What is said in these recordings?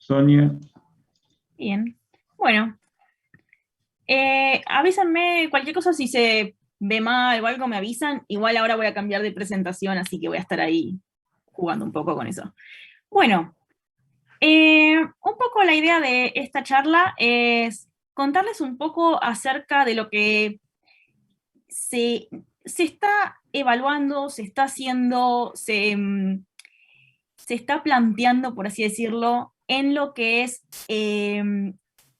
Sonia. Bien. Bueno, avísenme cualquier cosa si se ve mal o algo, me avisan. Igual ahora voy a cambiar de presentación, así que voy a estar ahí jugando un poco con eso. Bueno, un poco la idea de esta charla es contarles un poco acerca de lo que se está evaluando, se está haciendo, se está planteando, por así decirlo, en lo que es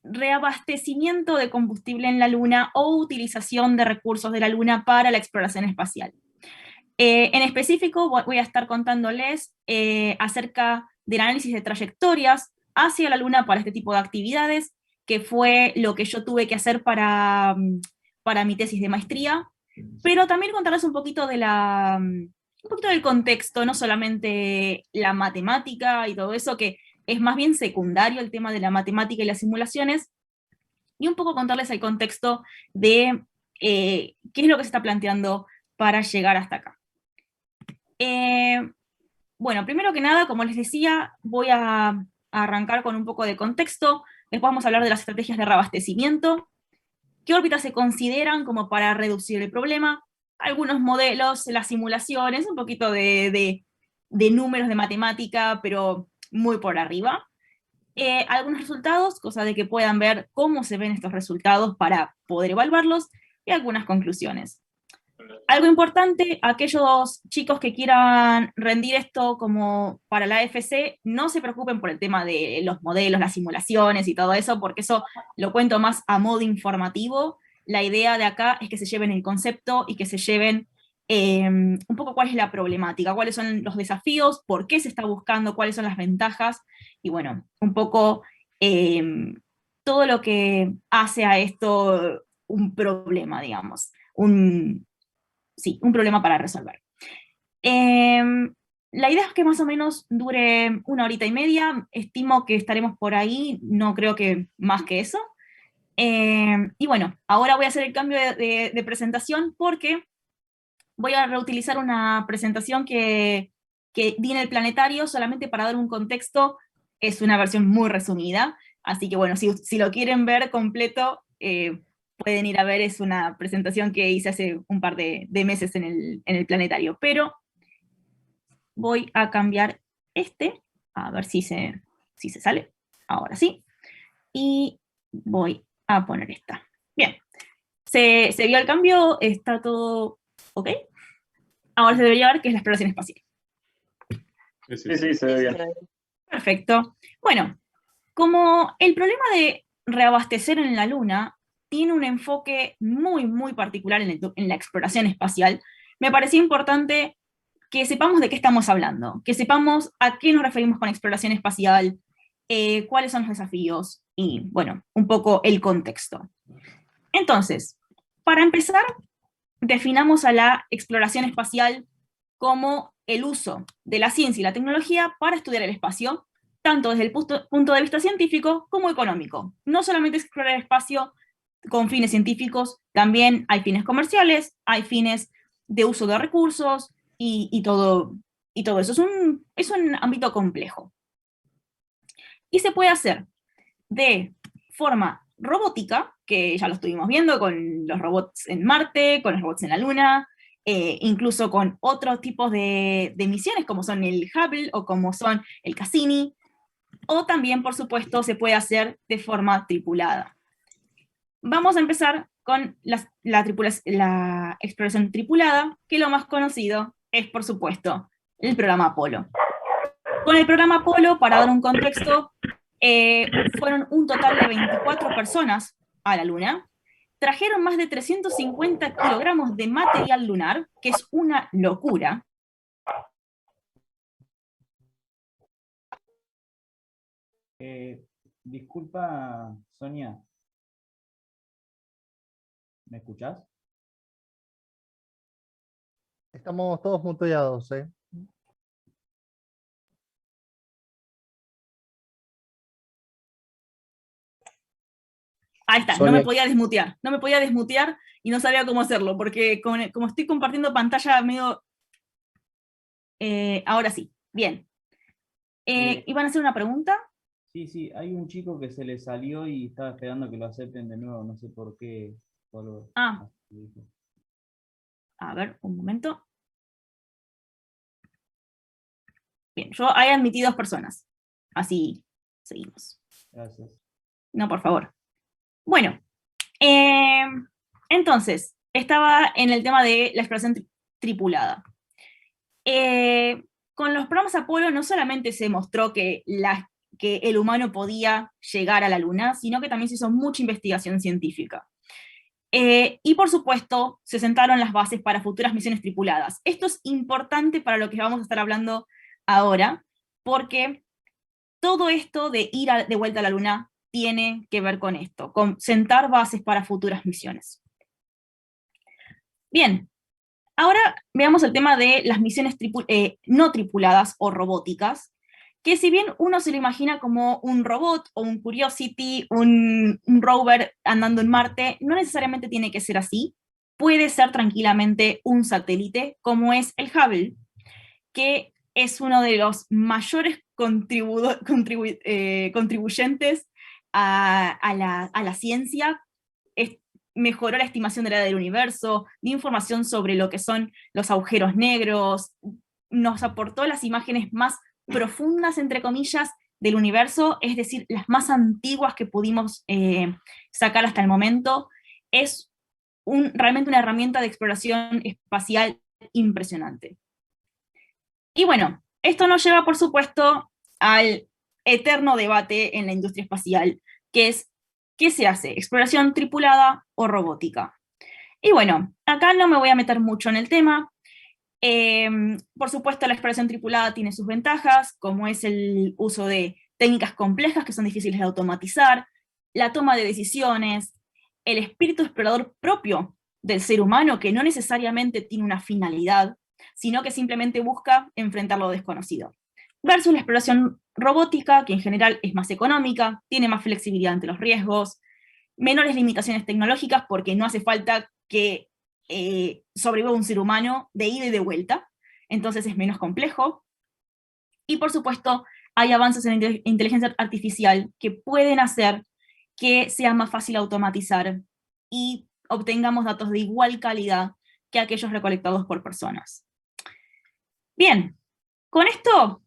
reabastecimiento de combustible en la Luna o utilización de recursos de la Luna para la exploración espacial. En específico, voy a estar contándoles acerca del análisis de trayectorias hacia la Luna para este tipo de actividades, que fue lo que yo tuve que hacer para mi tesis de maestría, pero también contarles un poquito un poquito del contexto, no solamente la matemática y todo eso, que es más bien secundario el tema de la matemática y las simulaciones, y un poco contarles el contexto de qué es lo que se está planteando para llegar hasta acá. Bueno, primero que nada, como les decía, voy a arrancar con un poco de contexto, después vamos a hablar de las estrategias de reabastecimiento, qué órbitas se consideran como para reducir el problema, algunos modelos, las simulaciones, un poquito de números de matemática, pero muy por arriba. Algunos resultados, cosa de que puedan ver cómo se ven estos resultados para poder evaluarlos, y algunas conclusiones. Algo importante, aquellos chicos que quieran rendir esto como para la AFC, no se preocupen por el tema de los modelos, las simulaciones y todo eso, porque eso lo cuento más a modo informativo. La idea de acá es que se lleven el concepto y que se lleven un poco cuál es la problemática, cuáles son los desafíos, por qué se está buscando, cuáles son las ventajas, y bueno, un poco todo lo que hace a esto un problema, digamos, sí, un problema para resolver. La idea es que más o menos dure 1 horita y media, estimo que estaremos por ahí, no creo que más que eso. Y bueno, ahora voy a hacer el cambio de presentación porque voy a reutilizar una presentación que di en el planetario solamente para dar un contexto, es una versión muy resumida, así que bueno, si lo quieren ver completo, pueden ir a ver, es una presentación que hice hace un par de meses en el planetario, pero voy a cambiar a ver si se sale, ahora sí, y voy a poner esta. Bien, se vio el cambio, está todo ok. Ahora se debería ver que es la exploración espacial. Sí, se ve bien. Perfecto. Bueno, como el problema de reabastecer en la Luna tiene un enfoque muy, muy particular en la exploración espacial, me parecía importante que sepamos de qué estamos hablando, que sepamos a qué nos referimos con exploración espacial, cuáles son los desafíos y, bueno, un poco el contexto. Entonces, para empezar, definamos a la exploración espacial como el uso de la ciencia y la tecnología para estudiar el espacio, tanto desde el punto de vista científico como económico. No solamente explorar el espacio con fines científicos, también hay fines comerciales, hay fines de uso de recursos y todo eso. Es un ámbito complejo. Y se puede hacer de forma robótica, que ya lo estuvimos viendo con los robots en Marte, con los robots en la Luna, incluso con otros tipos de misiones como son el Hubble o como son el Cassini, o también, por supuesto, se puede hacer de forma tripulada. Vamos a empezar con la exploración tripulada, que lo más conocido es, por supuesto, el programa Apolo. Con el programa Apolo, para dar un contexto, fueron un total de 24 personas a la Luna, trajeron más de 350 kilogramos de material lunar, que es una locura. Disculpa, Sonia. ¿Me escuchás? Estamos todos muteados, ¿eh? Ahí está, Sonia. no me podía desmutear y no sabía cómo hacerlo, porque como estoy compartiendo pantalla medio... ahora sí, bien. ¿Iban a hacer una pregunta? Sí, hay un chico que se le salió y estaba esperando que lo acepten de nuevo, no sé por qué. Ah, a ver, un momento. Bien, yo he admitido 2 personas. Así seguimos. Gracias. No, por favor. Bueno, entonces, estaba en el tema de la exploración tripulada. Con los programas Apolo no solamente se mostró que el humano podía llegar a la Luna, sino que también se hizo mucha investigación científica. Y por supuesto, se sentaron las bases para futuras misiones tripuladas. Esto es importante para lo que vamos a estar hablando ahora, porque todo esto de ir de vuelta a la Luna tiene que ver con esto, con sentar bases para futuras misiones. Bien, ahora veamos el tema de las misiones no tripuladas o robóticas, que si bien uno se lo imagina como un robot o un Curiosity, un rover andando en Marte, no necesariamente tiene que ser así. Puede ser tranquilamente un satélite, como es el Hubble, que es uno de los mayores contribuyentes a la ciencia. Mejoró la estimación de la edad del universo, dio información sobre lo que son los agujeros negros, nos aportó las imágenes más profundas, entre comillas, del universo, es decir, las más antiguas que pudimos sacar hasta el momento. Es realmente una herramienta de exploración espacial impresionante. Y bueno, esto nos lleva, por supuesto, al eterno debate en la industria espacial, que es, ¿qué se hace? ¿Exploración tripulada o robótica? Y bueno, acá no me voy a meter mucho en el tema. Por supuesto, la exploración tripulada tiene sus ventajas, como es el uso de técnicas complejas que son difíciles de automatizar, la toma de decisiones, el espíritu explorador propio del ser humano, que no necesariamente tiene una finalidad, sino que simplemente busca enfrentar lo desconocido. Versus la exploración robótica, que en general es más económica, tiene más flexibilidad ante los riesgos, menores limitaciones tecnológicas porque no hace falta que sobreviva un ser humano de ida y de vuelta, entonces es menos complejo. Y por supuesto, hay avances en inteligencia artificial que pueden hacer que sea más fácil automatizar y obtengamos datos de igual calidad que aquellos recolectados por personas. Bien, con esto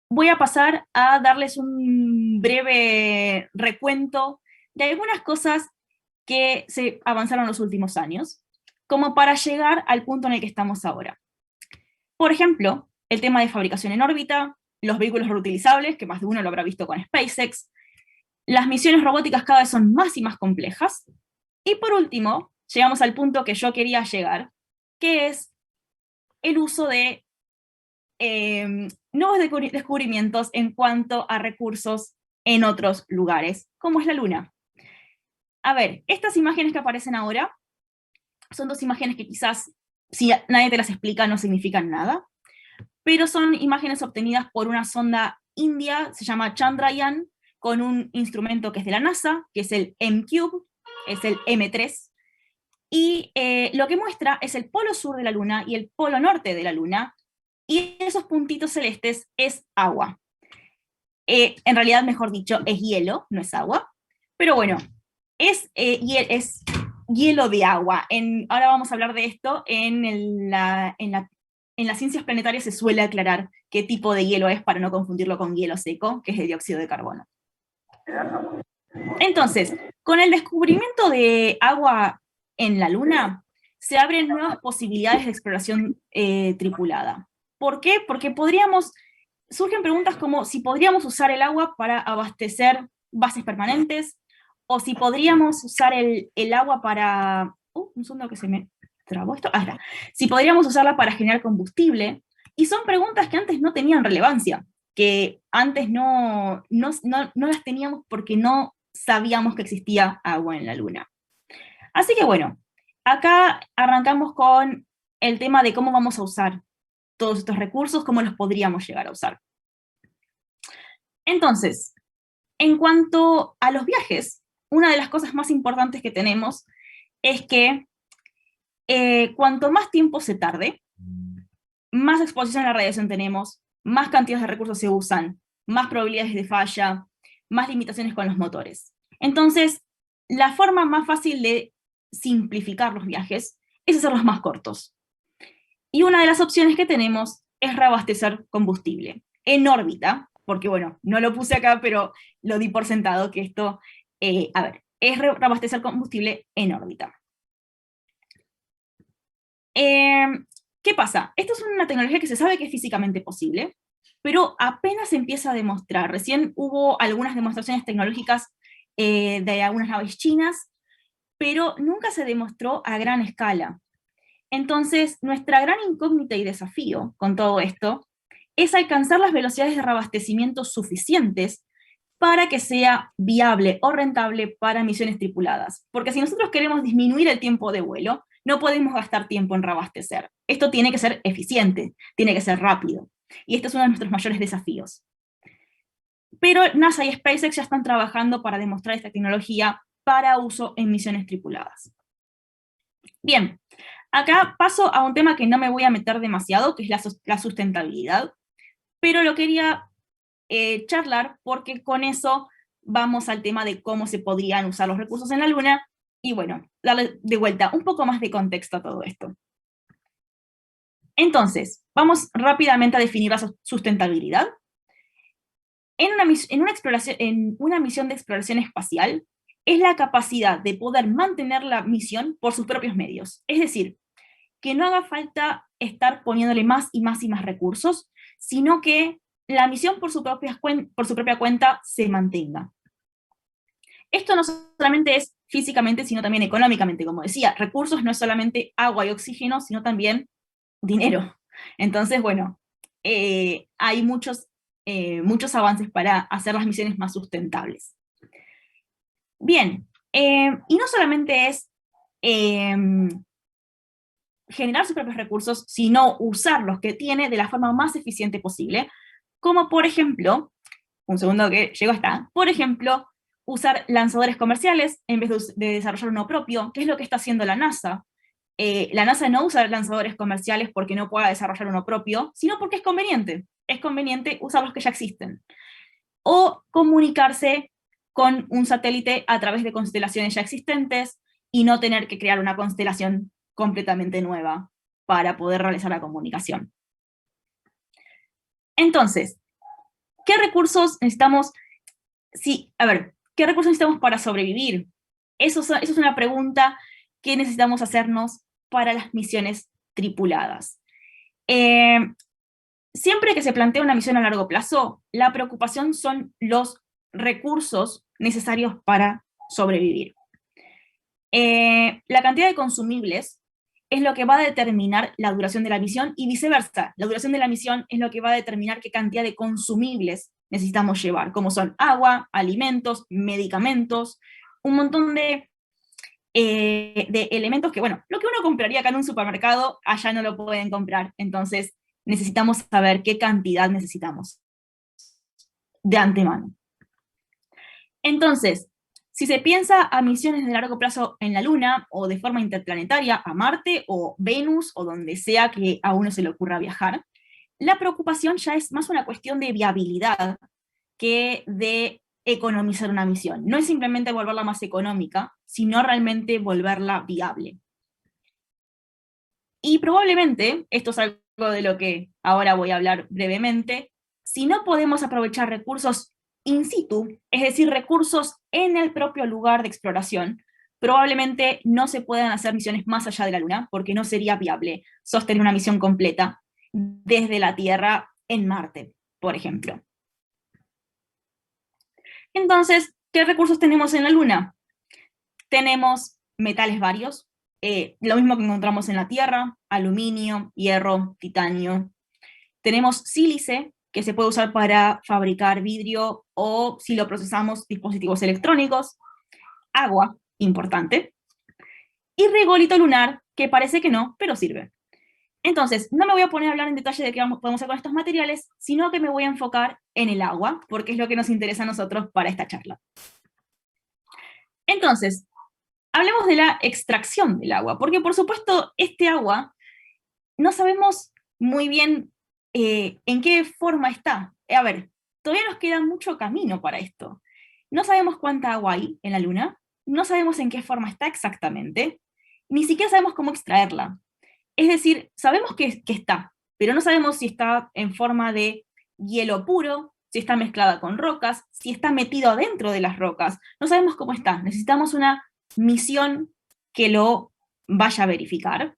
voy a pasar a darles un breve recuento de algunas cosas que se avanzaron en los últimos años, como para llegar al punto en el que estamos ahora. Por ejemplo, el tema de fabricación en órbita, los vehículos reutilizables, que más de uno lo habrá visto con SpaceX, las misiones robóticas cada vez son más y más complejas, y por último, llegamos al punto que yo quería llegar, que es el uso de nuevos descubrimientos en cuanto a recursos en otros lugares, como es la Luna. A ver, estas imágenes que aparecen ahora son 2 imágenes que quizás, si nadie te las explica, no significan nada, pero son imágenes obtenidas por una sonda india, se llama Chandrayaan, con un instrumento que es de la NASA, que es el M-Cube, es el M3, y lo que muestra es el polo sur de la Luna y el polo norte de la Luna, y esos puntitos celestes es agua. En realidad, mejor dicho, es hielo, no es agua, pero bueno, es hielo de agua. Ahora vamos a hablar de esto, en las ciencias planetarias se suele aclarar qué tipo de hielo es para no confundirlo con hielo seco, que es de dióxido de carbono. Entonces, con el descubrimiento de agua en la Luna, se abren nuevas posibilidades de exploración tripulada. ¿Por qué? Porque surgen preguntas como si podríamos usar el agua para abastecer bases permanentes, o si podríamos usar el agua para... un segundo que se me trabó esto. Ah, está. Si podríamos usarla para generar combustible, y son preguntas que antes no tenían relevancia, que antes no las teníamos porque no sabíamos que existía agua en la Luna. Así que bueno, acá arrancamos con el tema de cómo vamos a usar todos estos recursos, cómo los podríamos llegar a usar. Entonces, en cuanto a los viajes, una de las cosas más importantes que tenemos es que cuanto más tiempo se tarde, más exposición a la radiación tenemos, más cantidades de recursos se usan, más probabilidades de falla, más limitaciones con los motores. Entonces, la forma más fácil de simplificar los viajes es hacerlos más cortos. Y una de las opciones que tenemos es reabastecer combustible en órbita, porque bueno, no lo puse acá, pero lo di por sentado que esto, es reabastecer combustible en órbita. ¿Qué pasa? Esto es una tecnología que se sabe que es físicamente posible, pero apenas se empieza a demostrar. Recién hubo algunas demostraciones tecnológicas de algunas naves chinas, pero nunca se demostró a gran escala. Entonces, nuestra gran incógnita y desafío con todo esto es alcanzar las velocidades de reabastecimiento suficientes para que sea viable o rentable para misiones tripuladas. Porque si nosotros queremos disminuir el tiempo de vuelo, no podemos gastar tiempo en reabastecer. Esto tiene que ser eficiente, tiene que ser rápido. Y este es uno de nuestros mayores desafíos. Pero NASA y SpaceX ya están trabajando para demostrar esta tecnología para uso en misiones tripuladas. Bien, acá paso a un tema que no me voy a meter demasiado, que es la sustentabilidad, pero lo quería charlar porque con eso vamos al tema de cómo se podrían usar los recursos en la Luna, y bueno, darle de vuelta un poco más de contexto a todo esto. Entonces, vamos rápidamente a definir la sustentabilidad. En una misión de exploración espacial, es la capacidad de poder mantener la misión por sus propios medios. Es decir, que no haga falta estar poniéndole más y más y más recursos, sino que la misión por su propia cuenta se mantenga. Esto no solamente es físicamente, sino también económicamente, como decía. Recursos no es solamente agua y oxígeno, sino también dinero. Entonces, bueno, hay muchos avances para hacer las misiones más sustentables. Bien, y no solamente es generar sus propios recursos, sino usar los que tiene de la forma más eficiente posible, como por ejemplo, un segundo que llego hasta, por ejemplo, usar lanzadores comerciales en vez de desarrollar uno propio, que es lo que está haciendo la NASA. La NASA no usa lanzadores comerciales porque no pueda desarrollar uno propio, sino porque es conveniente. Es conveniente usar los que ya existen. O comunicarse con un satélite a través de constelaciones ya existentes y no tener que crear una constelación completamente nueva para poder realizar la comunicación. Entonces, ¿qué recursos necesitamos? ¿Qué recursos necesitamos para sobrevivir? Eso es una pregunta que necesitamos hacernos para las misiones tripuladas. Siempre que se plantea una misión a largo plazo, la preocupación son los recursos necesarios para sobrevivir. La cantidad de consumibles es lo que va a determinar la duración de la misión, y viceversa. La duración de la misión es lo que va a determinar qué cantidad de consumibles necesitamos llevar, como son agua, alimentos, medicamentos, un montón de elementos que, bueno, lo que uno compraría acá en un supermercado, allá no lo pueden comprar. Entonces necesitamos saber qué cantidad necesitamos de antemano. Entonces, si se piensa a misiones de largo plazo en la Luna, o de forma interplanetaria a Marte, o Venus, o donde sea que a uno se le ocurra viajar, la preocupación ya es más una cuestión de viabilidad que de economizar una misión. No es simplemente volverla más económica, sino realmente volverla viable. Y probablemente, esto es algo de lo que ahora voy a hablar brevemente, si no podemos aprovechar recursos in situ, es decir, recursos en el propio lugar de exploración, probablemente no se puedan hacer misiones más allá de la Luna, porque no sería viable sostener una misión completa desde la Tierra en Marte, por ejemplo. Entonces, ¿qué recursos tenemos en la Luna? Tenemos metales varios, lo mismo que encontramos en la Tierra: aluminio, hierro, titanio. Tenemos sílice, que se puede usar para fabricar vidrio, o si lo procesamos, dispositivos electrónicos. Agua, importante. Y regolito lunar, que parece que no, pero sirve. Entonces, no me voy a poner a hablar en detalle de qué podemos hacer con estos materiales, sino que me voy a enfocar en el agua, porque es lo que nos interesa a nosotros para esta charla. Entonces, hablemos de la extracción del agua, porque por supuesto este agua no sabemos muy bien en qué forma está. A ver, todavía nos queda mucho camino para esto. no sabemos cuánta agua hay en la Luna, no sabemos en qué forma está exactamente, ni siquiera sabemos cómo extraerla. Es decir, sabemos que está, pero no sabemos si está en forma de hielo puro, si está mezclada con rocas, si está metido adentro de las rocas. No sabemos cómo está. Necesitamos una misión que lo vaya a verificar.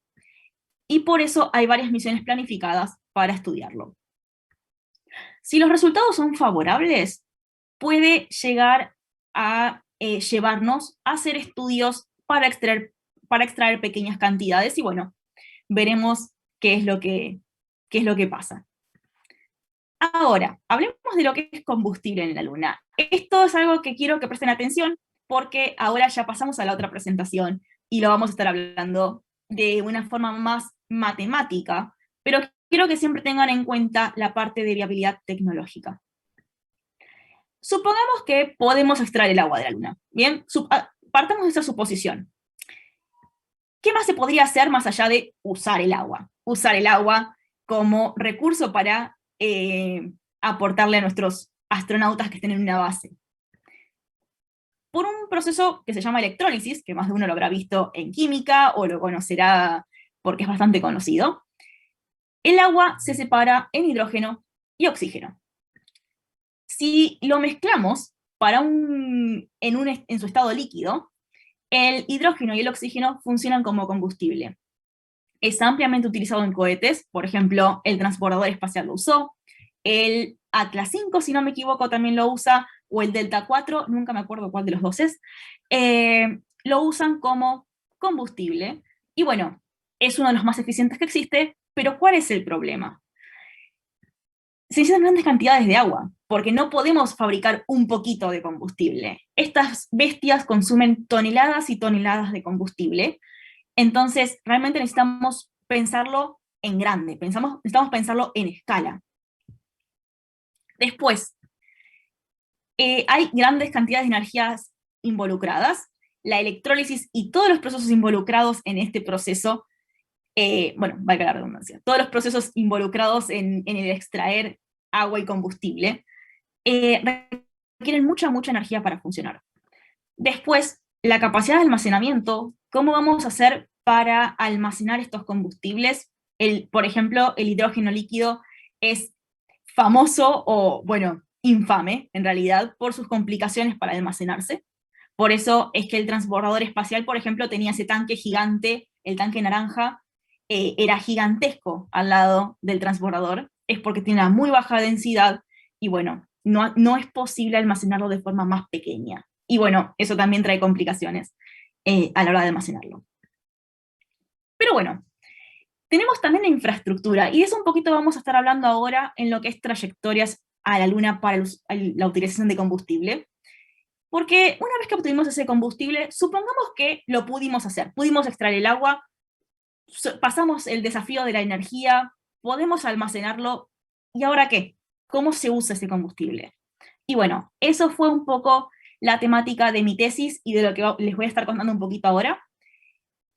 Y por eso hay varias misiones planificadas para estudiarlo. Si los resultados son favorables, puede llegar a llevarnos a hacer estudios para extraer pequeñas cantidades, y bueno, veremos qué es lo que pasa. Ahora, hablemos de lo que es combustible en la Luna. Esto es algo que quiero que presten atención, porque ahora ya pasamos a la otra presentación, y lo vamos a estar hablando de una forma más matemática, pero quiero que siempre tengan en cuenta la parte de viabilidad tecnológica. Supongamos que podemos extraer el agua de la Luna. Bien, partamos de esa suposición. ¿Qué más se podría hacer más allá de usar el agua? Usar el agua como recurso para aportarle a nuestros astronautas que estén en una base. Por un proceso que se llama electrólisis, que más de uno lo habrá visto en química o lo conocerá porque es bastante conocido, el agua se separa en hidrógeno y oxígeno. Si lo mezclamos en su estado líquido, el hidrógeno y el oxígeno funcionan como combustible. Es ampliamente utilizado en cohetes, por ejemplo, el transbordador espacial lo usó, el Atlas V, si no me equivoco, también lo usa, o el Delta IV, nunca me acuerdo cuál de los dos es, lo usan como combustible, y bueno, es uno de los más eficientes que existe, pero ¿cuál es el problema? Se necesitan grandes cantidades de agua, porque no podemos fabricar un poquito de combustible. Estas bestias consumen toneladas y toneladas de combustible, entonces realmente necesitamos pensarlo en grande, necesitamos pensarlo en escala. Después, hay grandes cantidades de energías involucradas, la electrólisis y todos los procesos involucrados en este proceso, bueno, valga la redundancia, todos los procesos involucrados en el extraer agua y combustible, requieren mucha energía para funcionar. Después, la capacidad de almacenamiento, ¿cómo vamos a hacer para almacenar estos combustibles? Por ejemplo, el hidrógeno líquido es famoso, o bueno, infame, en realidad, por sus complicaciones para almacenarse. Por eso es que el transbordador espacial, por ejemplo, tenía ese tanque gigante, el tanque naranja, era gigantesco al lado del transbordador, es porque tiene una muy baja densidad, y bueno, no es posible almacenarlo de forma más pequeña. Y bueno, eso también trae complicaciones a la hora de almacenarlo. Pero bueno, tenemos también la infraestructura, y de eso un poquito vamos a estar hablando ahora en lo que es trayectorias a la Luna para la utilización de combustible. Porque una vez que obtuvimos ese combustible, supongamos que lo pudimos hacer, pudimos extraer el agua, pasamos el desafío de la energía, podemos almacenarlo, ¿y ahora qué? ¿Cómo se usa ese combustible? Y bueno, eso fue un poco la temática de mi tesis y de lo que les voy a estar contando un poquito ahora.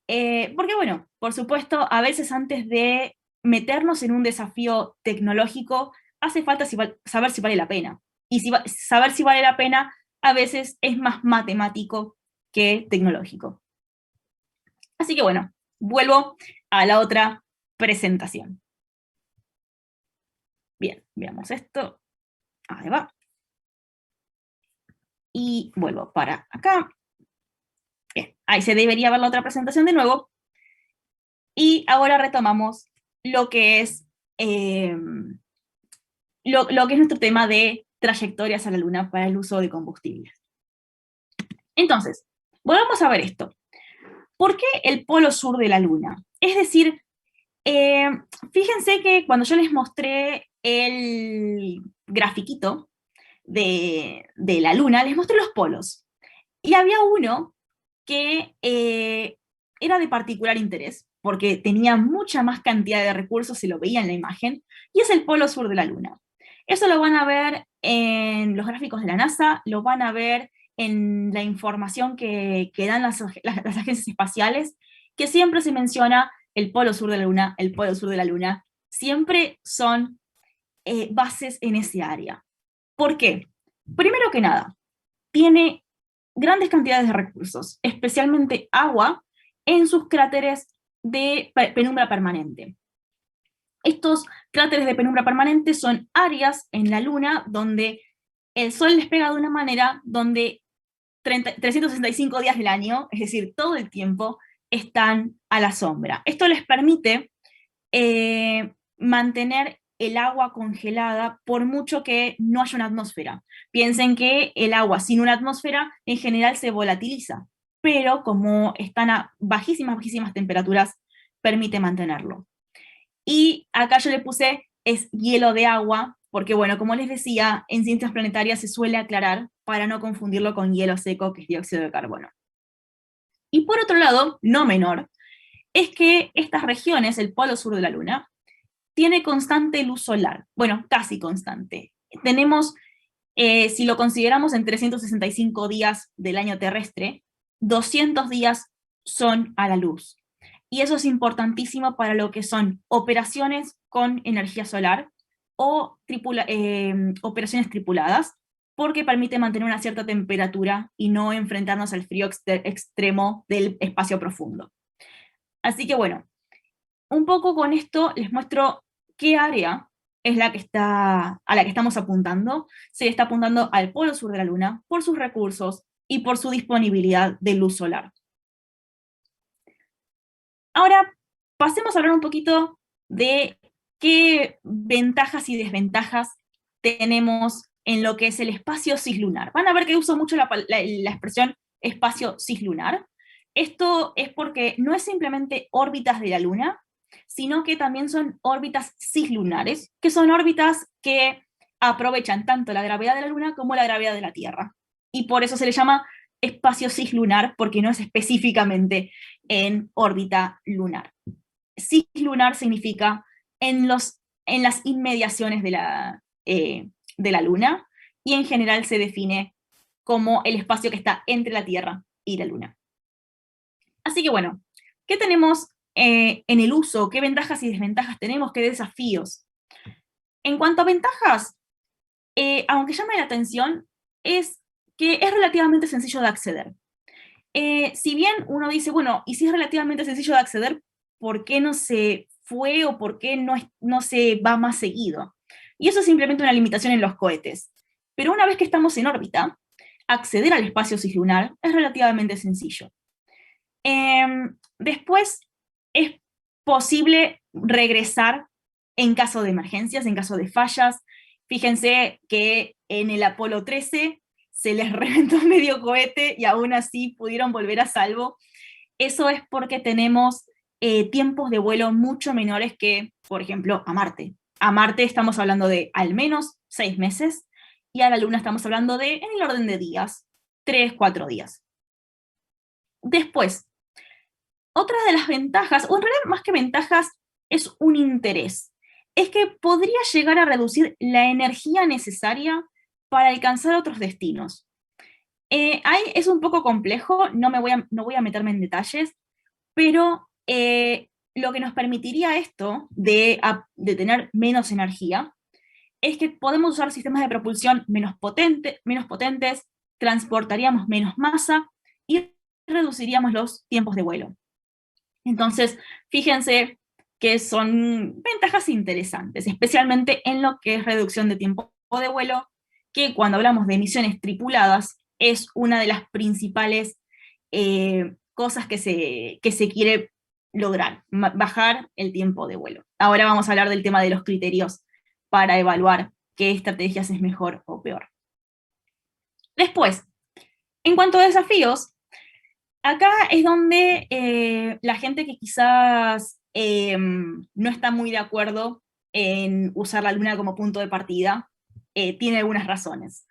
Porque bueno, por supuesto, a veces antes de meternos en un desafío tecnológico, hace falta saber si vale la pena. Y saber si vale la pena a veces es más matemático que tecnológico. Así que bueno, vuelvo a la otra presentación. Bien, veamos esto. Ahí va. Y vuelvo para acá. Bien, ahí se debería ver la otra presentación de nuevo. Y ahora retomamos lo que es, lo que es nuestro tema de trayectorias a la Luna para el uso de combustibles. Entonces, volvamos a ver esto. ¿Por qué el polo sur de la Luna? Es decir, fíjense que cuando yo les mostré el grafiquito de la Luna, les mostré los polos. Y había uno que era de particular interés, porque tenía mucha más cantidad de recursos, se lo veía en la imagen, y es el polo sur de la Luna. Eso lo van a ver en los gráficos de la NASA, lo van a ver en la información que dan las agencias espaciales, que siempre se menciona el polo sur de la Luna, el polo sur de la Luna, siempre son bases en ese área. ¿Por qué? Primero que nada, tiene grandes cantidades de recursos, especialmente agua, en sus cráteres de penumbra permanente. Estos cráteres de penumbra permanente son áreas en la Luna donde el Sol les pega de una manera donde 365 días del año, es decir, todo el tiempo, están a la sombra. Esto les permite mantener el agua congelada por mucho que no haya una atmósfera. Piensen que el agua sin una atmósfera en general se volatiliza, pero como están a bajísimas temperaturas, permite mantenerlo. Y acá yo le puse es hielo de agua, porque bueno, como les decía, en ciencias planetarias se suele aclarar para no confundirlo con hielo seco, que es dióxido de carbono. Y por otro lado, no menor, es que estas regiones, el polo sur de la Luna, tiene constante luz solar, bueno, casi constante. Tenemos, si lo consideramos en 365 días del año terrestre, 200 días son a la luz. Y eso es importantísimo para lo que son operaciones con energía solar o operaciones tripuladas, porque permite mantener una cierta temperatura y no enfrentarnos al frío extremo del espacio profundo. Así que bueno, un poco con esto les muestro qué área es a la que estamos apuntando. Se está apuntando al polo sur de la Luna por sus recursos y por su disponibilidad de luz solar. Ahora, pasemos a hablar un poquito de qué ventajas y desventajas tenemos en lo que es el espacio cislunar. Van a ver que uso mucho la expresión espacio cislunar. Esto es porque no es simplemente órbitas de la Luna, sino que también son órbitas cislunares, que son órbitas que aprovechan tanto la gravedad de la Luna como la gravedad de la Tierra. Y por eso se le llama espacio cislunar, porque no es específicamente en órbita lunar. Cislunar significa en las inmediaciones de la Luna, y en general se define como el espacio que está entre la Tierra y la Luna. Así que bueno, ¿qué tenemos en el uso? ¿Qué ventajas y desventajas tenemos? ¿Qué desafíos? En cuanto a ventajas, aunque llame la atención, es que es relativamente sencillo de acceder. Si bien uno dice, bueno, y si es relativamente sencillo de acceder, ¿por qué no se fue o por qué no se va más seguido? Y eso es simplemente una limitación en los cohetes. Pero una vez que estamos en órbita, acceder al espacio cislunar es relativamente sencillo. Después es posible regresar en caso de emergencias, en caso de fallas. Fíjense que en el Apolo 13 se les reventó medio cohete y aún así pudieron volver a salvo. Eso es porque tenemos tiempos de vuelo mucho menores que, por ejemplo, a Marte. A Marte estamos hablando de al menos 6 meses, y a la Luna estamos hablando de, en el orden de días, 3, 4 días. Después, otra de las ventajas, o en realidad más que ventajas, es un interés. Es que podría llegar a reducir la energía necesaria para alcanzar otros destinos. Ahí es un poco complejo, no voy a meterme en detalles, pero lo que nos permitiría esto de tener menos energía es que podemos usar sistemas de propulsión menos potentes, transportaríamos menos masa y reduciríamos los tiempos de vuelo. Entonces, fíjense que son ventajas interesantes, especialmente en lo que es reducción de tiempo de vuelo, que cuando hablamos de misiones tripuladas es una de las principales cosas que se quiere lograr, bajar el tiempo de vuelo. Ahora vamos a hablar del tema de los criterios para evaluar qué estrategias es mejor o peor. Después, en cuanto a desafíos, acá es donde la gente que quizás no está muy de acuerdo en usar la Luna como punto de partida, tiene algunas razones.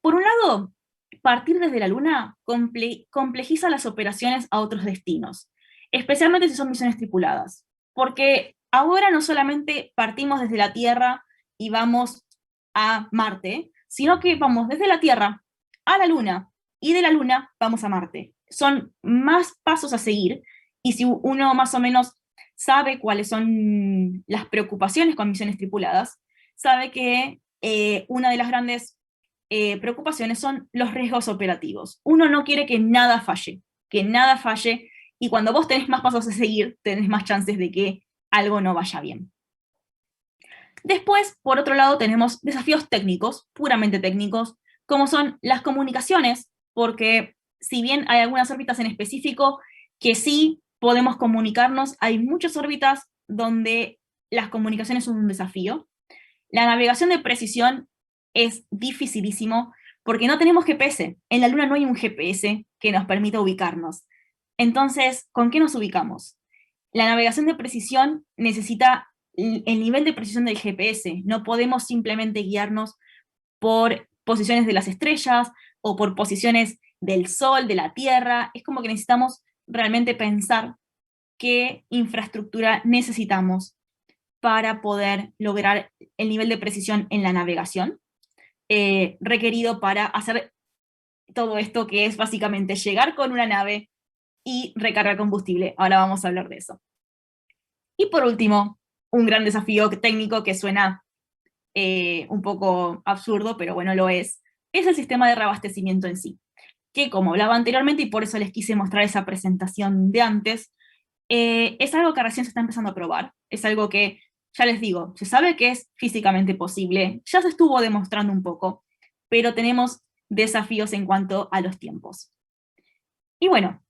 Por un lado, partir desde la Luna complejiza las operaciones a otros destinos, especialmente si son misiones tripuladas, porque ahora no solamente partimos desde la Tierra y vamos a Marte, sino que vamos desde la Tierra a la Luna, y de la Luna vamos a Marte. Son más pasos a seguir, y si uno más o menos sabe cuáles son las preocupaciones con misiones tripuladas, sabe que una de las grandes preocupaciones son los riesgos operativos. Uno no quiere que nada falle, y cuando vos tenés más pasos a seguir, tenés más chances de que algo no vaya bien. Después, por otro lado, tenemos desafíos técnicos, puramente técnicos, como son las comunicaciones, porque si bien hay algunas órbitas en específico que sí podemos comunicarnos, hay muchas órbitas donde las comunicaciones son un desafío. La navegación de precisión es dificilísimo porque no tenemos GPS. En la Luna no hay un GPS que nos permita ubicarnos. Entonces, ¿con qué nos ubicamos? La navegación de precisión necesita el nivel de precisión del GPS. No podemos simplemente guiarnos por posiciones de las estrellas o por posiciones del Sol, de la Tierra. Es como que necesitamos realmente pensar qué infraestructura necesitamos para poder lograr el nivel de precisión en la navegación requerido para hacer todo esto, que es básicamente llegar con una nave y recargar combustible. Ahora vamos a hablar de eso. Y por último, un gran desafío técnico que suena un poco absurdo, pero bueno, lo es el sistema de reabastecimiento en sí, que como hablaba anteriormente, y por eso les quise mostrar esa presentación de antes, es algo que recién se está empezando a probar, es algo que, ya les digo, se sabe que es físicamente posible, ya se estuvo demostrando un poco, pero tenemos desafíos en cuanto a los tiempos. Y bueno,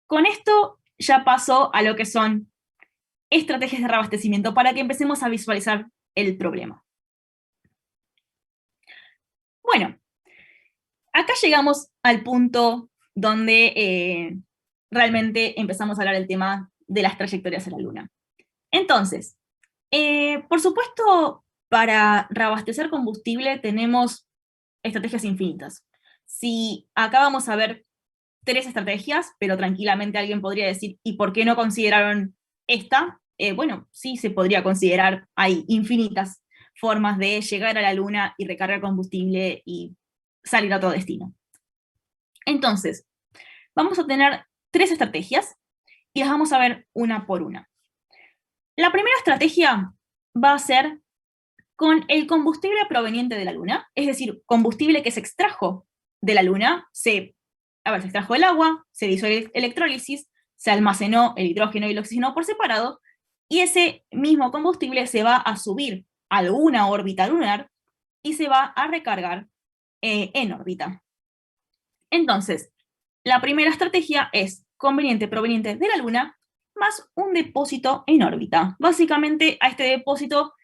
con esto ya paso a lo que son estrategias de reabastecimiento para que empecemos a visualizar el problema. Bueno, acá llegamos al punto donde realmente empezamos a hablar del tema de las trayectorias a la Luna. Entonces, por supuesto, para reabastecer combustible tenemos estrategias infinitas. Si acá vamos a ver 3 estrategias, pero tranquilamente alguien podría decir, ¿y por qué no consideraron esta? Bueno, sí se podría considerar, hay infinitas formas de llegar a la Luna y recargar combustible y salir a otro destino. Entonces, vamos a tener 3 estrategias y las vamos a ver una por una. La primera estrategia va a ser con el combustible proveniente de la Luna, es decir, combustible que se extrajo de la Luna, se extrajo el agua, se hizo electrólisis, se almacenó el hidrógeno y el oxígeno por separado, y ese mismo combustible se va a subir a alguna órbita lunar y se va a recargar en órbita. Entonces, la primera estrategia es conveniente proveniente de la Luna más un depósito en órbita. Básicamente, a este depósito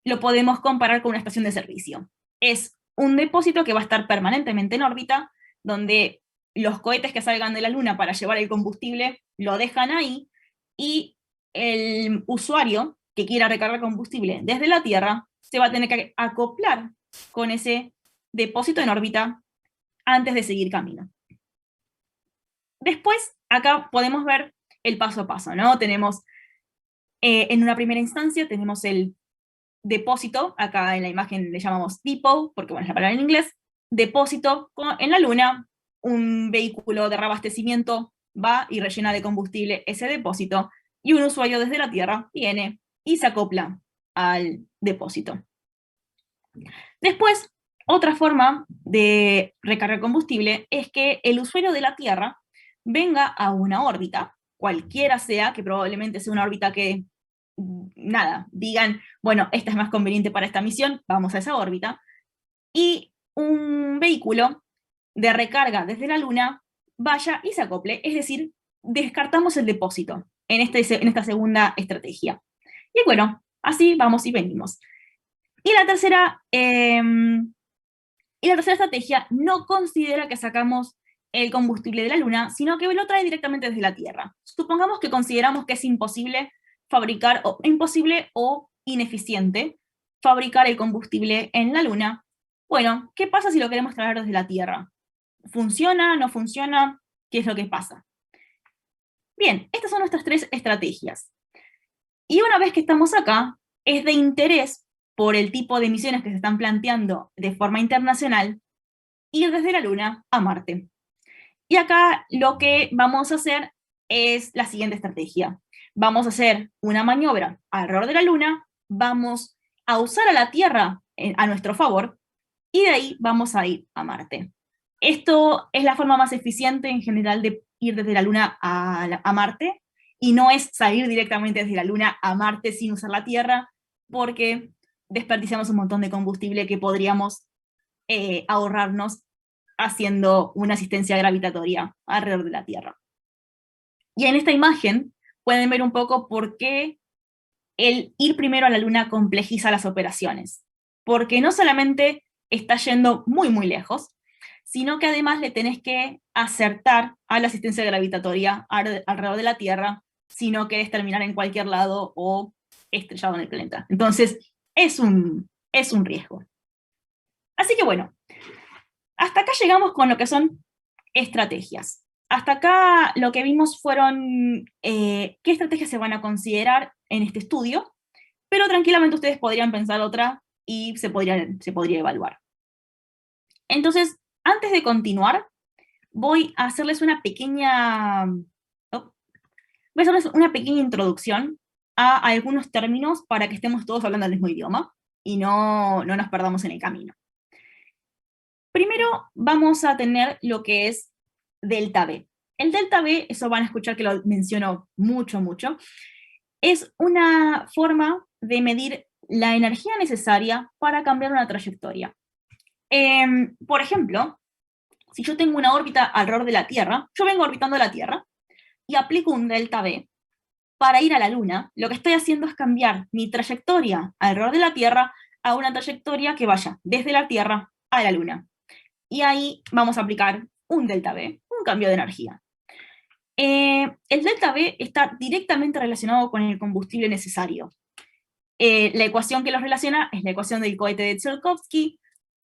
lo podemos comparar con una estación de servicio. Es un depósito que va a estar permanentemente en órbita, donde los cohetes que salgan de la Luna para llevar el combustible lo dejan ahí, y el usuario que quiera recargar combustible desde la Tierra se va a tener que acoplar con ese depósito en órbita antes de seguir camino. Después, acá podemos ver el paso a paso, ¿no? Tenemos, en una primera instancia, tenemos el depósito, acá en la imagen le llamamos depot, porque bueno, es la palabra en inglés, depósito en la Luna, un vehículo de reabastecimiento va y rellena de combustible ese depósito, y un usuario desde la Tierra viene y se acopla al depósito. Después, otra forma de recargar combustible es que el usuario de la Tierra venga a una órbita, cualquiera sea, que probablemente sea una órbita que, nada, digan, bueno, esta es más conveniente para esta misión, vamos a esa órbita, y un vehículo de recarga desde la Luna vaya y se acople, es decir, descartamos el depósito en esta segunda estrategia. Y bueno, así vamos y venimos. Y la tercera estrategia no considera que sacamos el combustible de la Luna, sino que lo trae directamente desde la Tierra. Supongamos que consideramos que es imposible fabricar, o imposible o ineficiente, fabricar el combustible en la Luna. Bueno, ¿qué pasa si lo queremos traer desde la Tierra? ¿Funciona? ¿No funciona? ¿Qué es lo que pasa? Bien, estas son nuestras 3 estrategias. Y una vez que estamos acá, es de interés, por el tipo de misiones que se están planteando de forma internacional, ir desde la Luna a Marte. Y acá lo que vamos a hacer es la siguiente estrategia. Vamos a hacer una maniobra alrededor de la Luna, vamos a usar a la Tierra a nuestro favor, y de ahí vamos a ir a Marte. Esto es la forma más eficiente en general de ir desde la Luna a Marte, y no es salir directamente desde la Luna a Marte sin usar la Tierra, porque desperdiciamos un montón de combustible que podríamos ahorrarnos haciendo una asistencia gravitatoria alrededor de la Tierra. Y en esta imagen pueden ver un poco por qué el ir primero a la Luna complejiza las operaciones. Porque no solamente está yendo muy, muy lejos, sino que además le tenés que acertar a la asistencia gravitatoria alrededor de la Tierra, si no querés terminar en cualquier lado o estrellado en el planeta. Entonces, es un riesgo. Así que bueno, hasta acá llegamos con lo que son estrategias. Hasta acá lo que vimos fueron qué estrategias se van a considerar en este estudio, pero tranquilamente ustedes podrían pensar otra y se podría evaluar. Entonces, antes de continuar, voy a hacerles una pequeña introducción a algunos términos para que estemos todos hablando el mismo idioma y no nos perdamos en el camino. Primero vamos a tener lo que es delta V. El delta V, eso van a escuchar que lo menciono mucho, es una forma de medir la energía necesaria para cambiar una trayectoria. Por ejemplo, si yo tengo una órbita alrededor de la Tierra, yo vengo orbitando la Tierra y aplico un delta V para ir a la Luna, lo que estoy haciendo es cambiar mi trayectoria alrededor de la Tierra a una trayectoria que vaya desde la Tierra a la Luna. Y ahí vamos a aplicar un delta V, un cambio de energía. El delta V está directamente relacionado con el combustible necesario. La ecuación que los relaciona es la ecuación del cohete de Tsiolkovsky.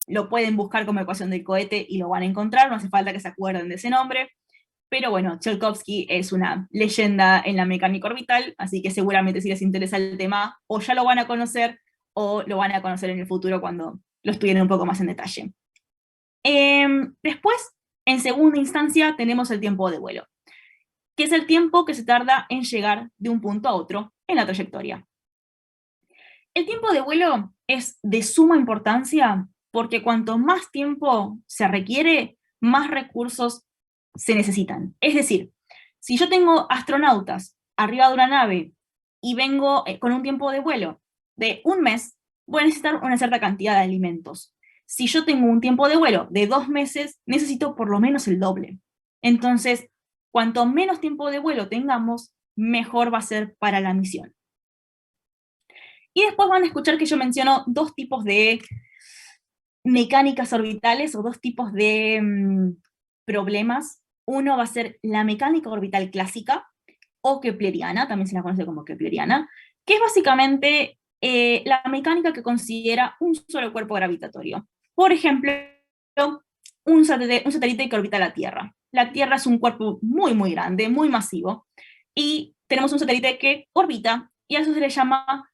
Lo pueden buscar como ecuación del cohete y lo van a encontrar, no hace falta que se acuerden de ese nombre. Pero bueno, Tsiolkovsky es una leyenda en la mecánica orbital, así que seguramente si les interesa el tema, o ya lo van a conocer, o lo van a conocer en el futuro cuando lo estudien un poco más en detalle. Después, en segunda instancia, tenemos el tiempo de vuelo, que es el tiempo que se tarda en llegar de un punto a otro en la trayectoria. El tiempo de vuelo es de suma importancia porque cuanto más tiempo se requiere, más recursos se necesitan. Es decir, si yo tengo astronautas arriba de una nave y vengo con un tiempo de vuelo de un mes, voy a necesitar una cierta cantidad de alimentos. Si yo tengo un tiempo de vuelo de 2 meses, necesito por lo menos el doble. Entonces, cuanto menos tiempo de vuelo tengamos, mejor va a ser para la misión. Y después van a escuchar que yo menciono 2 tipos de mecánicas orbitales o 2 tipos de problemas. Uno va a ser la mecánica orbital clásica, o kepleriana, también se la conoce como kepleriana, que es básicamente la mecánica que considera un solo cuerpo gravitatorio. Por ejemplo, un satélite que orbita la Tierra. La Tierra es un cuerpo muy, muy grande, muy masivo, y tenemos un satélite que orbita, y a eso se le llama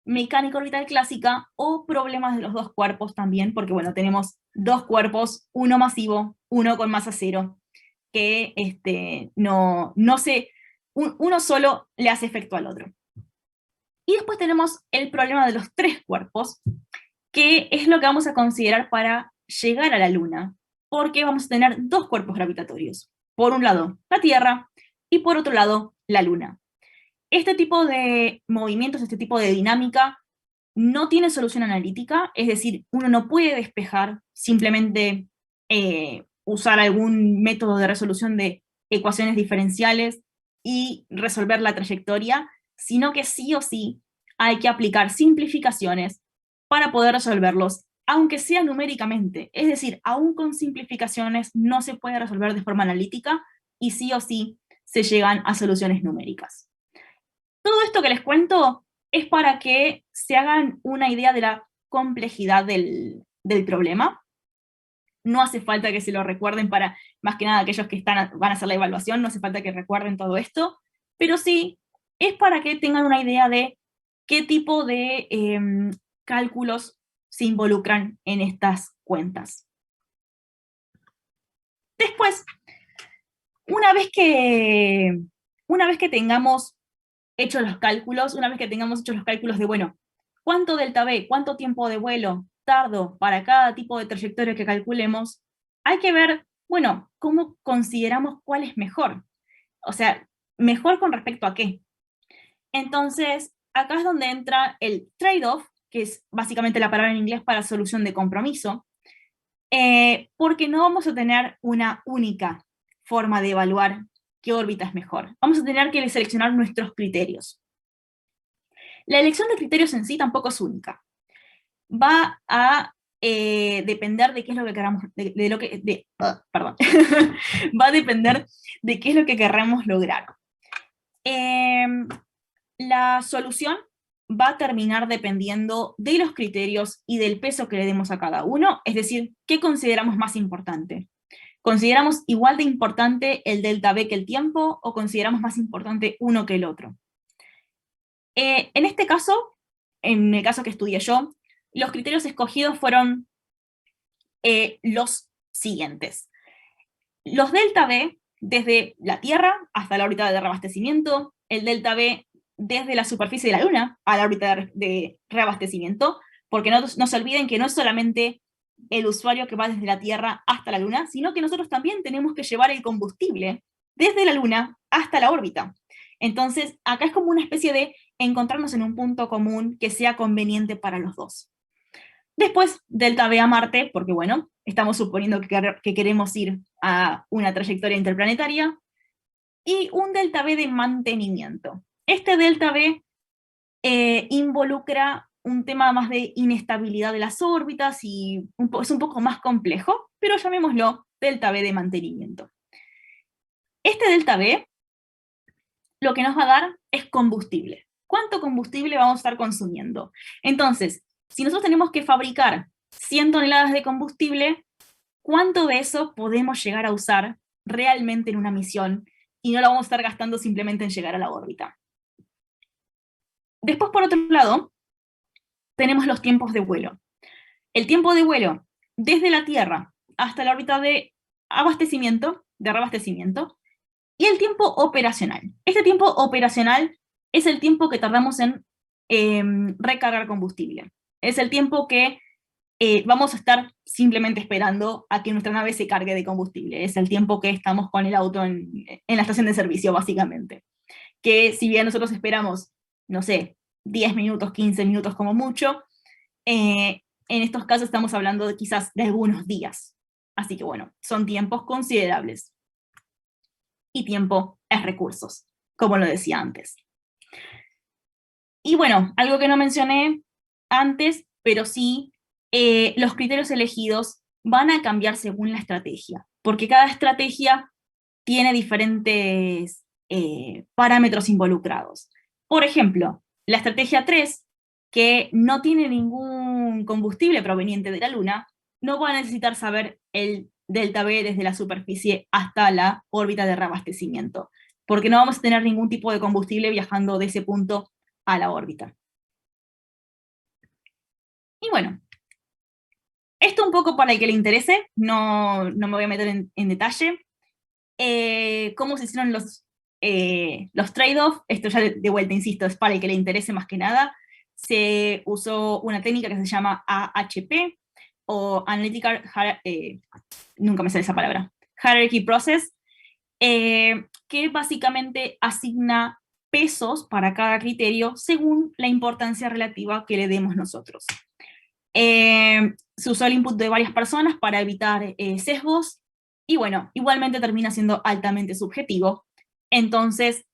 mecánica orbital clásica, o problemas de los 2 cuerpos también, porque bueno, tenemos 2 cuerpos, uno masivo, uno con masa cero, que uno solo le hace efecto al otro. Y después tenemos el problema de los 3 cuerpos, que es lo que vamos a considerar para llegar a la Luna, porque vamos a tener 2 cuerpos gravitatorios. Por un lado, la Tierra, y por otro lado, la Luna. Este tipo de movimientos, este tipo de dinámica, no tiene solución analítica, es decir, uno no puede despejar simplemente usar algún método de resolución de ecuaciones diferenciales y resolver la trayectoria, sino que sí o sí hay que aplicar simplificaciones para poder resolverlos, aunque sea numéricamente. Es decir, aún con simplificaciones no se puede resolver de forma analítica, y sí o sí se llegan a soluciones numéricas. Todo esto que les cuento es para que se hagan una idea de la complejidad del problema. No hace falta que se lo recuerden para, más que nada, aquellos que van a hacer la evaluación, no hace falta que recuerden todo esto, pero sí es para que tengan una idea de qué tipo de cálculos se involucran en estas cuentas. Después, una vez que tengamos hechos los cálculos de, bueno, ¿cuánto delta V, cuánto tiempo de vuelo tardo para cada tipo de trayectoria que calculemos, hay que ver, bueno, cómo consideramos cuál es mejor. O sea, mejor con respecto a qué. Entonces, acá es donde entra el trade-off, que es básicamente la palabra en inglés para solución de compromiso, porque no vamos a tener una única forma de evaluar qué órbita es mejor. Vamos a tener que seleccionar nuestros criterios. La elección de criterios en sí tampoco es única. Va a depender de qué es lo que queramos, perdón. Va a depender de qué es lo que querramos lograr. La solución va a terminar dependiendo de los criterios y del peso que le demos a cada uno, es decir, ¿qué consideramos más importante? ¿Consideramos igual de importante el delta B que el tiempo, o consideramos más importante uno que el otro? En este caso, en el caso que estudié yo, los criterios escogidos fueron los siguientes. Los delta B desde la Tierra hasta la órbita de reabastecimiento, el delta B desde la superficie de la Luna a la órbita de reabastecimiento, porque no se olviden que no es solamente el usuario que va desde la Tierra hasta la Luna, sino que nosotros también tenemos que llevar el combustible desde la Luna hasta la órbita. Entonces, acá es como una especie de encontrarnos en un punto común que sea conveniente para los dos. Después, delta B a Marte, porque bueno, estamos suponiendo que queremos ir a una trayectoria interplanetaria, y un delta B de mantenimiento. Este delta B involucra un tema más de inestabilidad de las órbitas y es un poco más complejo, pero llamémoslo delta B de mantenimiento. Este delta B lo que nos va a dar es combustible. ¿Cuánto combustible vamos a estar consumiendo? Entonces, si nosotros tenemos que fabricar 100 toneladas de combustible, ¿cuánto de eso podemos llegar a usar realmente en una misión y no lo vamos a estar gastando simplemente en llegar a la órbita? Después, por otro lado, tenemos los tiempos de vuelo. El tiempo de vuelo desde la Tierra hasta la órbita de abastecimiento, de reabastecimiento, y el tiempo operacional. Este tiempo operacional es el tiempo que tardamos en recargar combustible. Es el tiempo que vamos a estar simplemente esperando a que nuestra nave se cargue de combustible. Es el tiempo que estamos con el auto en la estación de servicio, básicamente. Que si bien nosotros esperamos, no sé, 10 minutos, 15 minutos como mucho, en estos casos estamos hablando de quizás de algunos días. Así que bueno, son tiempos considerables. Y tiempo es recursos, como lo decía antes. Y bueno, algo que no mencioné antes, pero sí, los criterios elegidos van a cambiar según la estrategia, porque cada estrategia tiene diferentes parámetros involucrados. Por ejemplo, la estrategia 3, que no tiene ningún combustible proveniente de la Luna, no va a necesitar saber el delta B desde la superficie hasta la órbita de reabastecimiento, porque no vamos a tener ningún tipo de combustible viajando de ese punto a la órbita. Y bueno, esto un poco para el que le interese, no me voy a meter en detalle. ¿Cómo se hicieron los trade-off? Esto ya de vuelta, insisto, es para el que le interese más que nada. Se usó una técnica que se llama AHP, o Analytical, nunca me sale esa palabra, Hierarchy Process, que básicamente asigna pesos para cada criterio según la importancia relativa que le demos nosotros. Se usó el input de varias personas para evitar sesgos, y bueno, igualmente termina siendo altamente subjetivo. Entonces,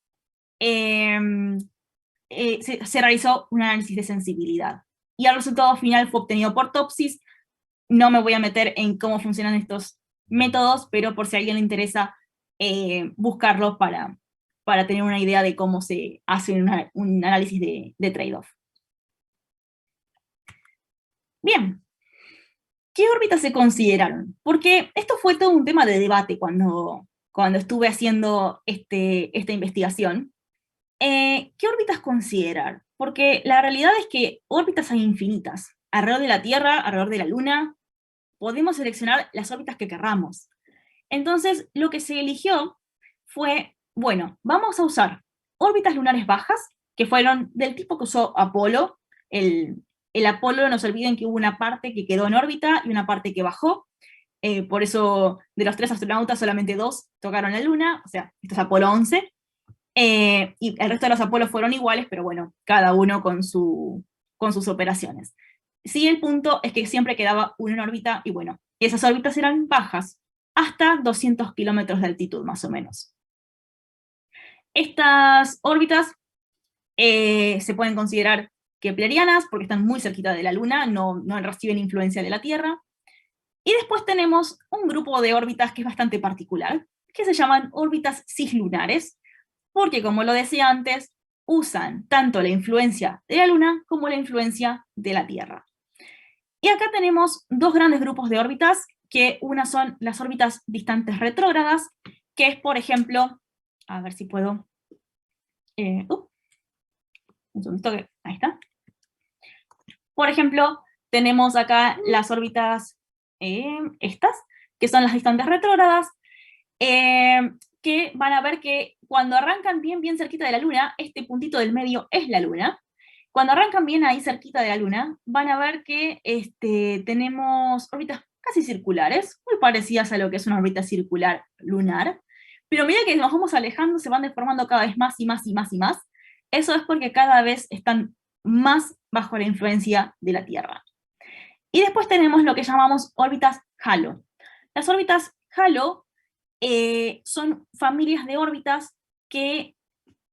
se realizó un análisis de sensibilidad, y el resultado final fue obtenido por Topsys. No me voy a meter en cómo funcionan estos métodos, pero por si a alguien le interesa buscarlos para tener una idea de cómo se hace un análisis de trade-off. Bien, ¿qué órbitas se consideraron? Porque esto fue todo un tema de debate cuando estuve haciendo esta investigación. ¿Qué órbitas considerar? Porque la realidad es que órbitas hay infinitas. Alrededor de la Tierra, alrededor de la Luna, podemos seleccionar las órbitas que querramos. Entonces, lo que se eligió fue, bueno, vamos a usar órbitas lunares bajas, que fueron del tipo que usó Apolo, el el Apolo, no se olviden que hubo una parte que quedó en órbita y una parte que bajó. Por eso, de los 3 astronautas, solamente 2 tocaron la Luna, o sea, esto es Apolo 11. Y el resto de los Apolos fueron iguales, pero bueno, cada uno con sus operaciones. Sí, el punto es que siempre quedaba uno en órbita, y bueno, esas órbitas eran bajas, hasta 200 kilómetros de altitud, más o menos. Estas órbitas se pueden considerar keplerianas, porque están muy cerquita de la Luna, no reciben influencia de la Tierra. Y después tenemos un grupo de órbitas que es bastante particular, que se llaman órbitas cislunares, porque como lo decía antes, usan tanto la influencia de la Luna como la influencia de la Tierra. Y acá tenemos 2 grandes grupos de órbitas, que una son las órbitas distantes retrógradas, que es, por ejemplo, a ver si puedo... un segundito, ahí está. Por ejemplo, tenemos acá las órbitas estas, que son las distantes retrógradas, que van a ver que cuando arrancan bien cerquita de la Luna, este puntito del medio es la Luna. Cuando arrancan bien ahí cerquita de la Luna, van a ver que tenemos órbitas casi circulares, muy parecidas a lo que es una órbita circular lunar, pero a medida que nos vamos alejando, se van deformando cada vez más y más y más y más. Eso es porque cada vez están más bajo la influencia de la Tierra. Y después tenemos lo que llamamos órbitas halo. Las órbitas halo son familias de órbitas que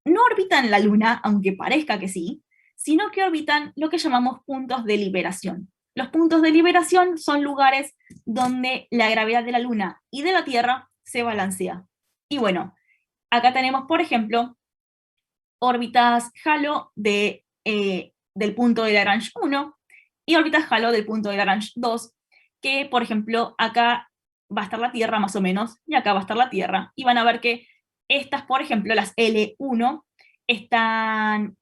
no orbitan la Luna, aunque parezca que sí, sino que orbitan lo que llamamos puntos de liberación. Los puntos de liberación son lugares donde la gravedad de la Luna y de la Tierra se balancea. Y bueno, acá tenemos, por ejemplo, órbitas halo del punto de Lagrange 1 y órbitas halo del punto de Lagrange 2, que, por ejemplo, acá va a estar la Tierra más o menos, y acá va a estar la Tierra, y van a ver que estas, por ejemplo, las L1, están...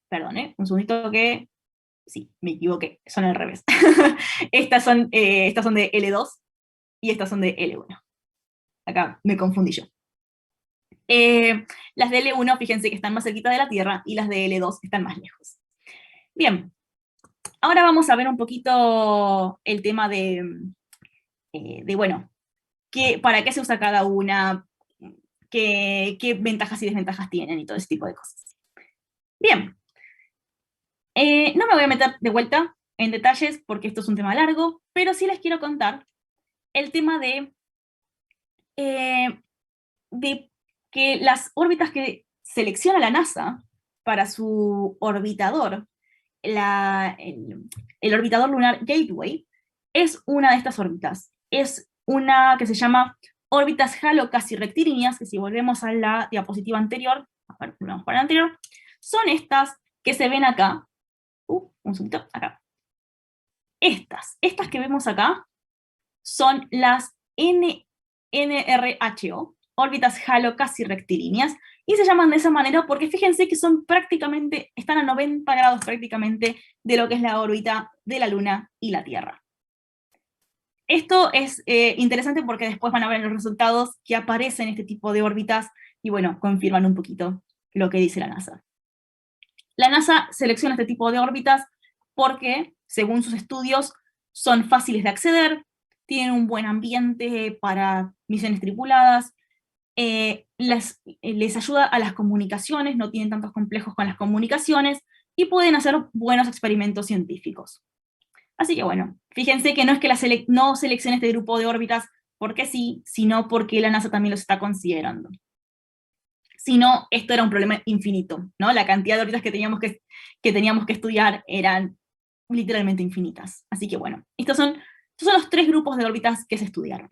Perdón, un segundito que... Sí, me equivoqué, son al revés. estas son de L2, y estas son de L1. Acá me confundí yo. Las de L1, fíjense que están más cerquita de la Tierra, y las de L2 están más lejos. Bien, ahora vamos a ver un poquito el tema de bueno, para qué se usa cada una, qué ventajas y desventajas tienen y todo ese tipo de cosas. Bien, no me voy a meter de vuelta en detalles porque esto es un tema largo, pero sí les quiero contar el tema de que las órbitas que selecciona la NASA para su orbitador, el orbitador lunar Gateway, es una de estas órbitas. Es una que se llama órbitas halo casi rectilíneas, que si volvemos a la diapositiva anterior, a ver, volvemos para la anterior, son estas que se ven acá. Un segundito, acá. Estas que vemos acá son las NRHO, órbitas halo casi rectilíneas, y se llaman de esa manera porque fíjense que son prácticamente, están a 90 grados prácticamente de lo que es la órbita de la Luna y la Tierra. Esto es interesante porque después van a ver los resultados que aparecen este tipo de órbitas, y bueno, confirman un poquito lo que dice la NASA. La NASA selecciona este tipo de órbitas porque, según sus estudios, son fáciles de acceder, tienen un buen ambiente para misiones tripuladas, les ayuda a las comunicaciones, no tienen tantos complejos con las comunicaciones, y pueden hacer buenos experimentos científicos. Así que bueno, fíjense que no es que no seleccione este grupo de órbitas porque sí, sino porque la NASA también los está considerando. Si no, esto era un problema infinito, ¿no? La cantidad de órbitas que teníamos que estudiar eran literalmente infinitas. Así que bueno, estos son los 3 grupos de órbitas que se estudiaron.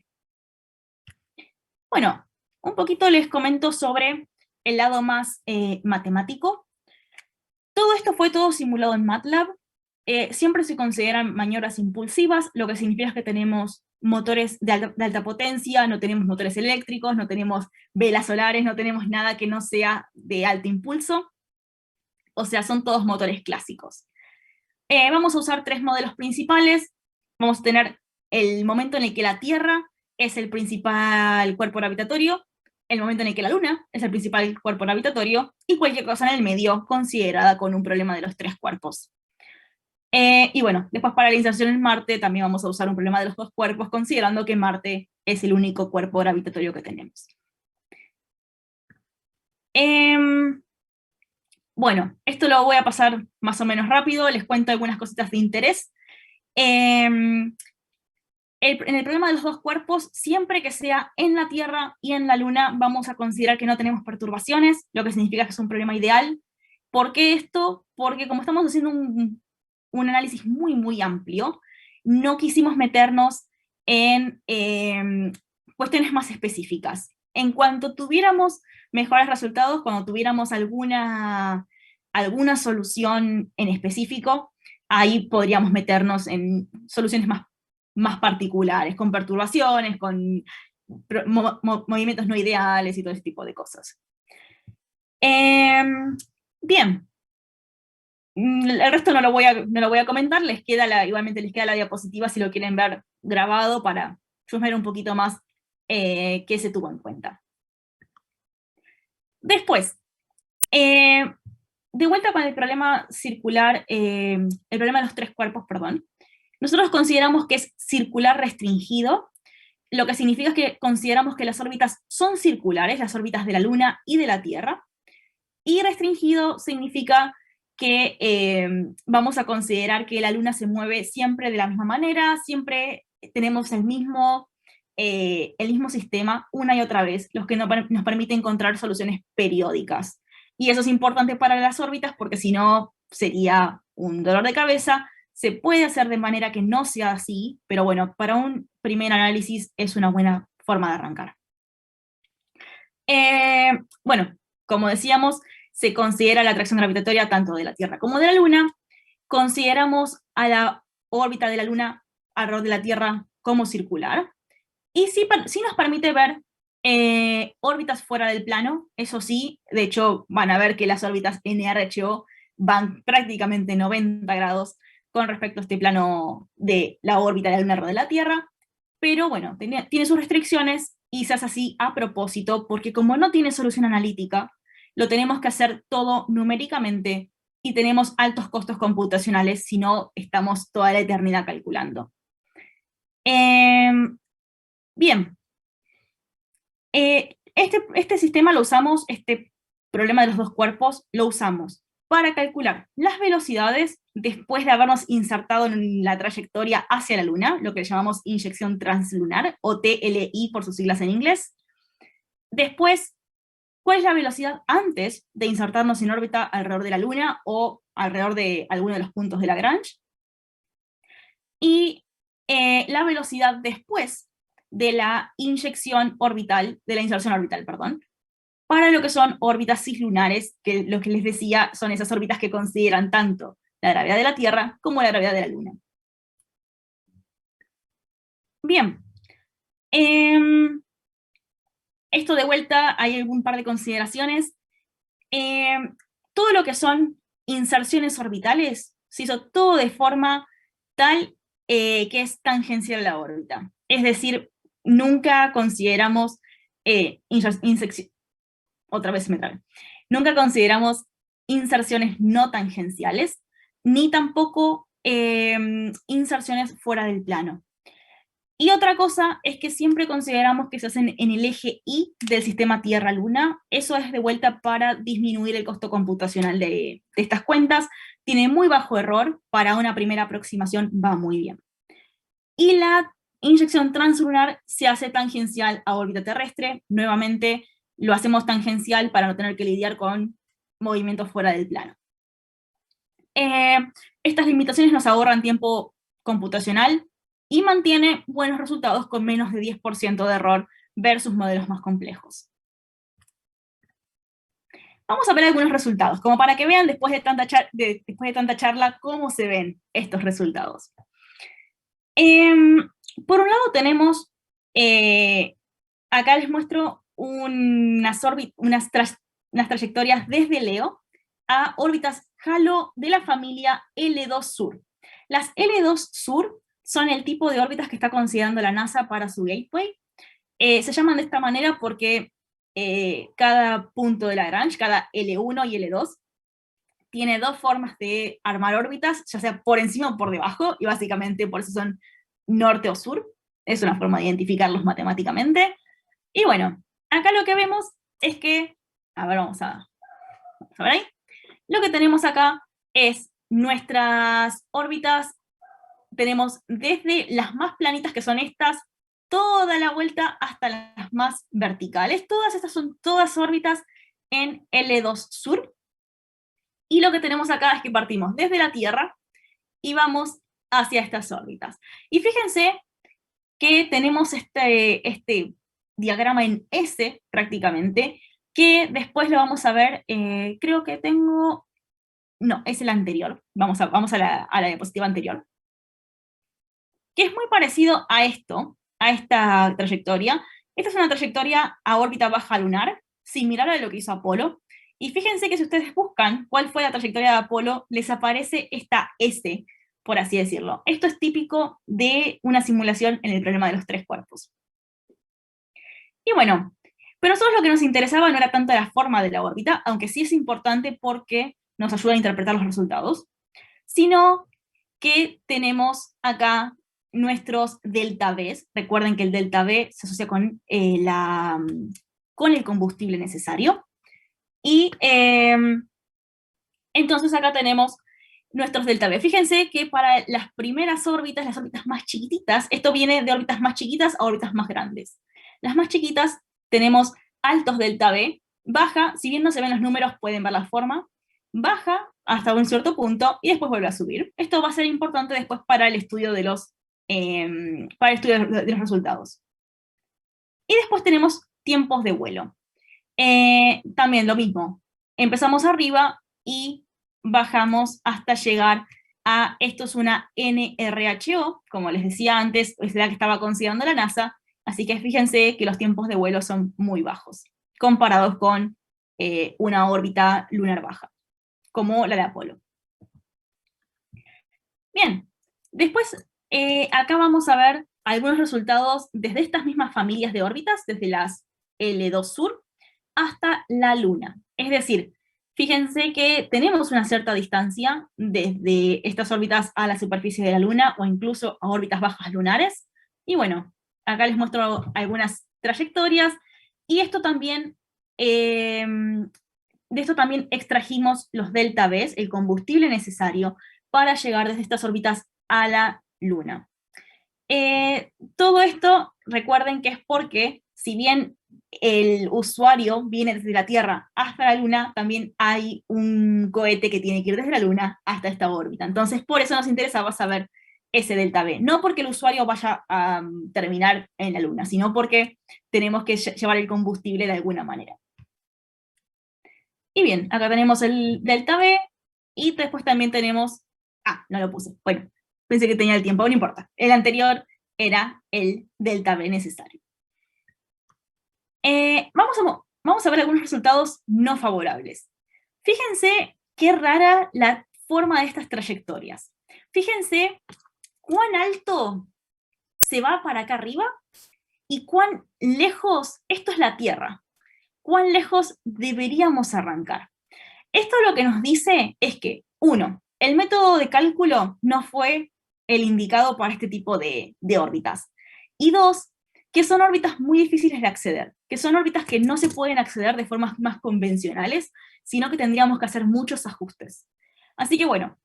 Bueno, un poquito les comento sobre el lado más matemático. Todo esto fue todo simulado en MATLAB. Siempre se consideran maniobras impulsivas, lo que significa que tenemos motores de alta potencia, no tenemos motores eléctricos, no tenemos velas solares, no tenemos nada que no sea de alto impulso. O sea, son todos motores clásicos. Vamos a usar 3 modelos principales. Vamos a tener el momento en el que la Tierra es el principal cuerpo gravitatorio, el momento en el que la Luna es el principal cuerpo gravitatorio, y cualquier cosa en el medio considerada con un problema de los 3 cuerpos. Y bueno, después para la inserción en Marte también vamos a usar un problema de los dos cuerpos, considerando que Marte es el único cuerpo gravitatorio que tenemos. Bueno, esto lo voy a pasar más o menos rápido, les cuento algunas cositas de interés. En el problema de los dos cuerpos, siempre que sea en la Tierra y en la Luna, vamos a considerar que no tenemos perturbaciones, lo que significa que es un problema ideal. ¿Por qué esto? Porque como estamos haciendo un análisis muy, muy amplio, no quisimos meternos en cuestiones más específicas. En cuanto tuviéramos mejores resultados, cuando tuviéramos alguna solución en específico, ahí podríamos meternos en soluciones más particulares, con perturbaciones, con movimientos no ideales y todo ese tipo de cosas. Bien. El resto no lo voy a comentar, igualmente les queda la diapositiva si lo quieren ver grabado para ver un poquito más qué se tuvo en cuenta. Después, de vuelta con el problema circular, el problema de los tres cuerpos, perdón. Nosotros consideramos que es circular restringido, lo que significa que consideramos que las órbitas son circulares, las órbitas de la Luna y de la Tierra, y restringido significa que vamos a considerar que la Luna se mueve siempre de la misma manera, siempre tenemos el mismo sistema una y otra vez, los que nos permite encontrar soluciones periódicas. Y eso es importante para las órbitas porque si no sería un dolor de cabeza. Se puede hacer de manera que no sea así, pero bueno, para un primer análisis es una buena forma de arrancar. Bueno, como decíamos, se considera la atracción gravitatoria tanto de la Tierra como de la Luna. Consideramos a la órbita de la Luna alrededor de la Tierra como circular. Y sí nos permite ver órbitas fuera del plano, eso sí, de hecho van a ver que las órbitas NRHO van prácticamente 90 grados con respecto a este plano de la órbita de la Luna alrededor de la Tierra, pero bueno, tiene sus restricciones y se hace así a propósito, porque como no tiene solución analítica, lo tenemos que hacer todo numéricamente y tenemos altos costos computacionales, si no estamos toda la eternidad calculando. Bien, este sistema lo usamos, este problema de los dos cuerpos, lo usamos para calcular las velocidades después de habernos insertado en la trayectoria hacia la Luna, lo que llamamos inyección translunar, o TLI por sus siglas en inglés. Después, ¿cuál es la velocidad antes de insertarnos en órbita alrededor de la Luna o alrededor de alguno de los puntos de Lagrange? Y la velocidad después de la inserción orbital, perdón, para lo que son órbitas cislunares, que lo que les decía son esas órbitas que consideran tanto la gravedad de la Tierra como la gravedad de la Luna. Bien. Esto de vuelta, hay un par de consideraciones. Todo lo que son inserciones orbitales se hizo todo de forma tal que es tangencial a la órbita. Es decir, nunca consideramos nunca consideramos inserciones no tangenciales, ni tampoco inserciones fuera del plano. Y otra cosa es que siempre consideramos que se hacen en el eje Y del sistema Tierra-Luna. Eso es de vuelta para disminuir el costo computacional de estas cuentas. Tiene muy bajo error, para una primera aproximación va muy bien. Y la inyección translunar se hace tangencial a órbita terrestre. Nuevamente lo hacemos tangencial para no tener que lidiar con movimientos fuera del plano. Estas limitaciones nos ahorran tiempo computacional y mantiene buenos resultados con menos de 10% de error versus modelos más complejos. Vamos a ver algunos resultados, como para que vean después de tanta charla cómo se ven estos resultados. Por un lado tenemos, acá les muestro unas trayectorias desde Leo a órbitas Halo de la familia L2 Sur. Las L2 Sur son el tipo de órbitas que está considerando la NASA para su Gateway. Se llaman de esta manera porque cada punto de Lagrange, cada L1 y L2, tiene dos formas de armar órbitas, ya sea por encima o por debajo, y básicamente por eso son norte o sur. Es una forma de identificarlos matemáticamente. Y bueno, acá lo que vemos es que, a ver, vamos a ver ahí. Lo que tenemos acá es nuestras órbitas. Tenemos desde las más planitas, que son estas, toda la vuelta hasta las más verticales. Todas estas son todas órbitas en L2 sur. Y lo que tenemos acá es que partimos desde la Tierra y vamos hacia estas órbitas. Y fíjense que tenemos este diagrama en S prácticamente, que después lo vamos a ver, creo que tengo, no, es el anterior, vamos a la diapositiva anterior, que es muy parecido a esto, a esta trayectoria. Esta es una trayectoria a órbita baja lunar, similar a lo que hizo Apolo, y fíjense que si ustedes buscan cuál fue la trayectoria de Apolo, les aparece esta S, por así decirlo. Esto es típico de una simulación en el problema de los tres cuerpos. Y bueno, pero a nosotros lo que nos interesaba no era tanto la forma de la órbita, aunque sí es importante porque nos ayuda a interpretar los resultados, sino que tenemos acá nuestros delta V. Recuerden que el delta V se asocia con el combustible necesario. Y entonces acá tenemos nuestros delta V. Fíjense que para las primeras órbitas, las órbitas más chiquititas, esto viene de órbitas más chiquitas a órbitas más grandes. Las más chiquitas tenemos altos delta V, baja, si bien no se ven los números, pueden ver la forma, baja hasta un cierto punto y después vuelve a subir. Esto va a ser importante después para el estudio de los resultados. Y después tenemos tiempos de vuelo. También lo mismo, empezamos arriba y bajamos hasta llegar a, esto es una NRHO, como les decía antes, es la que estaba considerando la NASA, así que fíjense que los tiempos de vuelo son muy bajos, comparados con una órbita lunar baja, como la de Apolo. Bien, después acá vamos a ver algunos resultados desde estas mismas familias de órbitas, desde las L2 sur hasta la Luna. Es decir, fíjense que tenemos una cierta distancia desde estas órbitas a la superficie de la Luna, o incluso a órbitas bajas lunares. Y bueno, acá les muestro algunas trayectorias, y esto también, de esto también extrajimos los delta V, el combustible necesario para llegar desde estas órbitas a la Luna. Todo esto, recuerden que es porque, si bien el usuario viene desde la Tierra hasta la Luna, también hay un cohete que tiene que ir desde la Luna hasta esta órbita. Entonces, por eso nos interesaba saber ese delta V. No porque el usuario vaya a terminar en la Luna, sino porque tenemos que llevar el combustible de alguna manera. Y bien, acá tenemos el delta V, y después también tenemos... Ah, no lo puse. Bueno, pensé que tenía el tiempo, no importa. El anterior era el delta V necesario. Vamos a ver algunos resultados no favorables. Fíjense qué rara la forma de estas trayectorias. Fíjense cuán alto se va para acá arriba y cuán lejos, esto es la Tierra, cuán lejos deberíamos arrancar. Esto lo que nos dice es que, uno, el método de cálculo no fue el indicado para este tipo de órbitas. Y dos, que son órbitas muy difíciles de acceder, que son órbitas que no se pueden acceder de formas más convencionales, sino que tendríamos que hacer muchos ajustes. Así que bueno,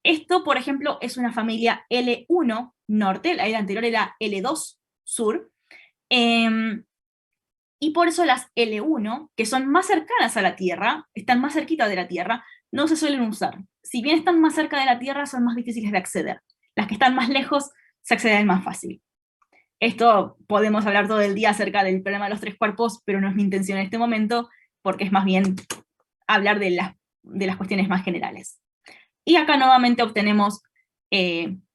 esto, por ejemplo, es una familia L1 norte, la anterior era L2 sur, y por eso las L1, que son más cercanas a la Tierra, están más cerquita de la Tierra, no se suelen usar. Si bien están más cerca de la Tierra, son más difíciles de acceder. Las que están más lejos se acceden más fácil. Esto podemos hablar todo el día acerca del problema de los tres cuerpos, pero no es mi intención en este momento, porque es más bien hablar de las cuestiones más generales. Y acá nuevamente obtenemos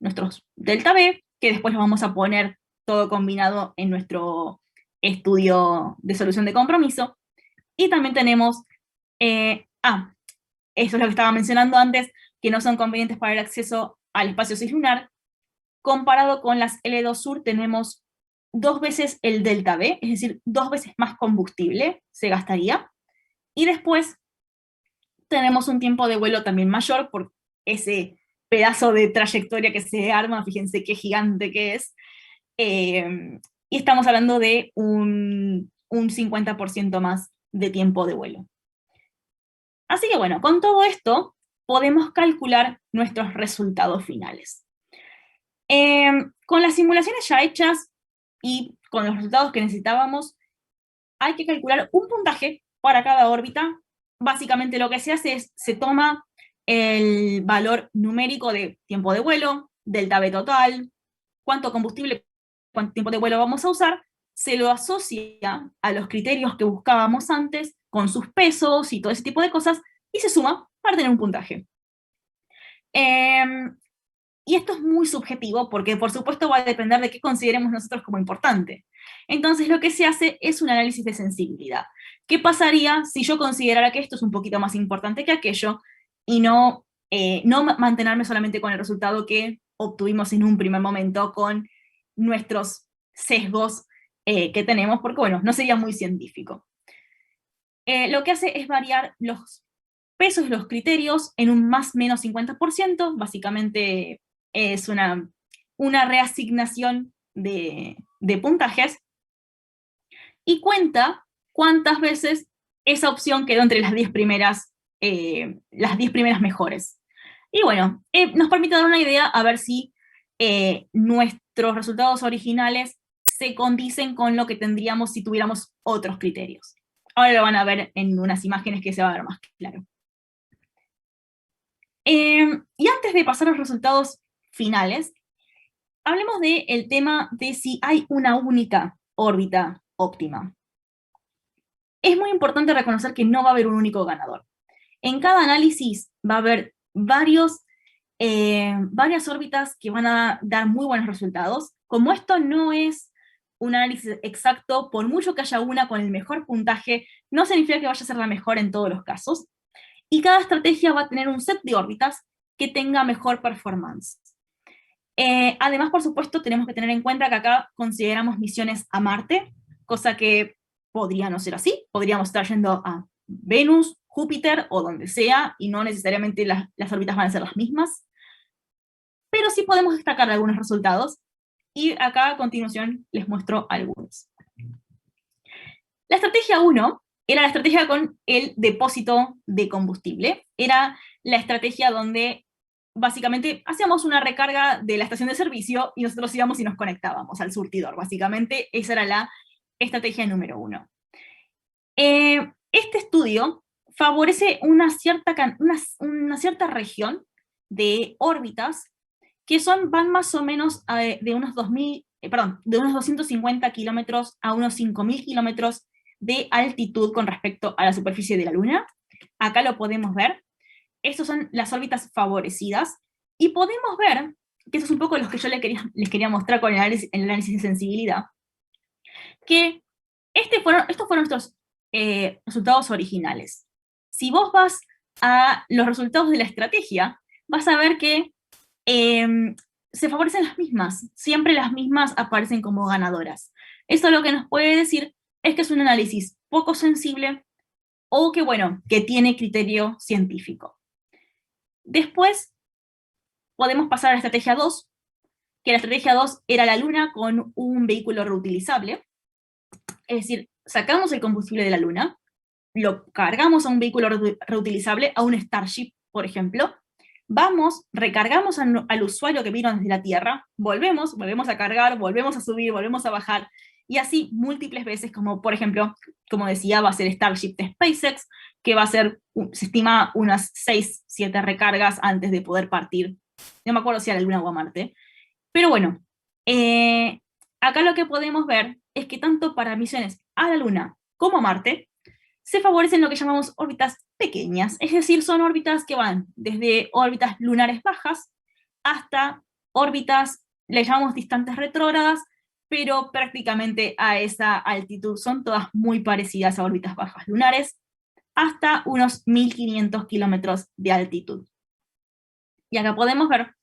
nuestros delta V, que después los vamos a poner todo combinado en nuestro estudio de solución de compromiso. Y también tenemos, eso es lo que estaba mencionando antes, que no son convenientes para el acceso al espacio cislunar. Comparado con las L2 sur tenemos 2 veces el delta V, es decir, 2 veces más combustible se gastaría. Y después tenemos un tiempo de vuelo también mayor por ese pedazo de trayectoria que se arma, fíjense qué gigante que es, y estamos hablando de un 50% más de tiempo de vuelo. Así que bueno, con todo esto podemos calcular nuestros resultados finales. Con las simulaciones ya hechas y con los resultados que necesitábamos, hay que calcular un puntaje para cada órbita. Básicamente lo que se hace es, se toma el valor numérico de tiempo de vuelo, delta V total, cuánto combustible, cuánto tiempo de vuelo vamos a usar, se lo asocia a los criterios que buscábamos antes, con sus pesos y todo ese tipo de cosas, y se suma para tener un puntaje. Y esto es muy subjetivo, porque por supuesto va a depender de qué consideremos nosotros como importante. Entonces lo que se hace es un análisis de sensibilidad. ¿Qué pasaría si yo considerara que esto es un poquito más importante que aquello, y no mantenerme solamente con el resultado que obtuvimos en un primer momento, con nuestros sesgos que tenemos, porque bueno, no sería muy científico. Lo que hace es variar los pesos, los criterios, en un más menos 50%, básicamente es una reasignación de puntajes, y cuenta cuántas veces esa opción quedó entre las 10 primeras mejores. Y bueno, nos permite dar una idea a ver si nuestros resultados originales se condicen con lo que tendríamos si tuviéramos otros criterios. Ahora lo van a ver en unas imágenes que se va a ver más claro. Y antes de pasar a los resultados finales, hablemos del tema de si hay una única órbita óptima. Es muy importante reconocer que no va a haber un único ganador. En cada análisis va a haber varias órbitas que van a dar muy buenos resultados. Como esto no es un análisis exacto, por mucho que haya una con el mejor puntaje, no significa que vaya a ser la mejor en todos los casos. Y cada estrategia va a tener un set de órbitas que tenga mejor performance. Además, por supuesto, tenemos que tener en cuenta que acá consideramos misiones a Marte, cosa que podría no ser así. Podríamos estar yendo a Venus, Júpiter o donde sea, y no necesariamente las órbitas van a ser las mismas. Pero sí podemos destacar algunos resultados, y acá a continuación les muestro algunos. La estrategia 1 era la estrategia con el depósito de combustible. Era la estrategia donde básicamente hacíamos una recarga de la estación de servicio y nosotros íbamos y nos conectábamos al surtidor. Básicamente esa era la estrategia número 1. Este estudio favorece una cierta región de órbitas que van más o menos de unos 250 kilómetros a unos 5.000 kilómetros de altitud con respecto a la superficie de la Luna. Acá lo podemos ver. Estas son las órbitas favorecidas, y podemos ver, que eso es un poco lo que yo les quería mostrar con el análisis de sensibilidad, que estos fueron nuestros resultados originales. Si vos vas a los resultados de la estrategia, vas a ver que se favorecen las mismas, siempre las mismas aparecen como ganadoras. Eso lo que nos puede decir es que es un análisis poco sensible, o que, bueno, que tiene criterio científico. Después podemos pasar a la estrategia 2, que la estrategia 2 era la Luna con un vehículo reutilizable. Es decir, sacamos el combustible de la Luna, lo cargamos a un vehículo reutilizable, a un Starship, por ejemplo, vamos, recargamos al usuario que vino desde la Tierra, volvemos a cargar, volvemos a subir, volvemos a bajar, y así múltiples veces, como por ejemplo, como decía, va a ser Starship de SpaceX, que va a ser, se estima, unas 6, 7 recargas antes de poder partir. No me acuerdo si a la Luna o a Marte. Pero bueno, acá lo que podemos ver es que tanto para misiones a la Luna como a Marte, se favorecen lo que llamamos órbitas pequeñas, es decir, son órbitas que van desde órbitas lunares bajas hasta órbitas, le llamamos distantes retrógradas, pero prácticamente a esa altitud son todas muy parecidas a órbitas bajas lunares, hasta unos 1500 kilómetros de altitud. Y acá podemos ver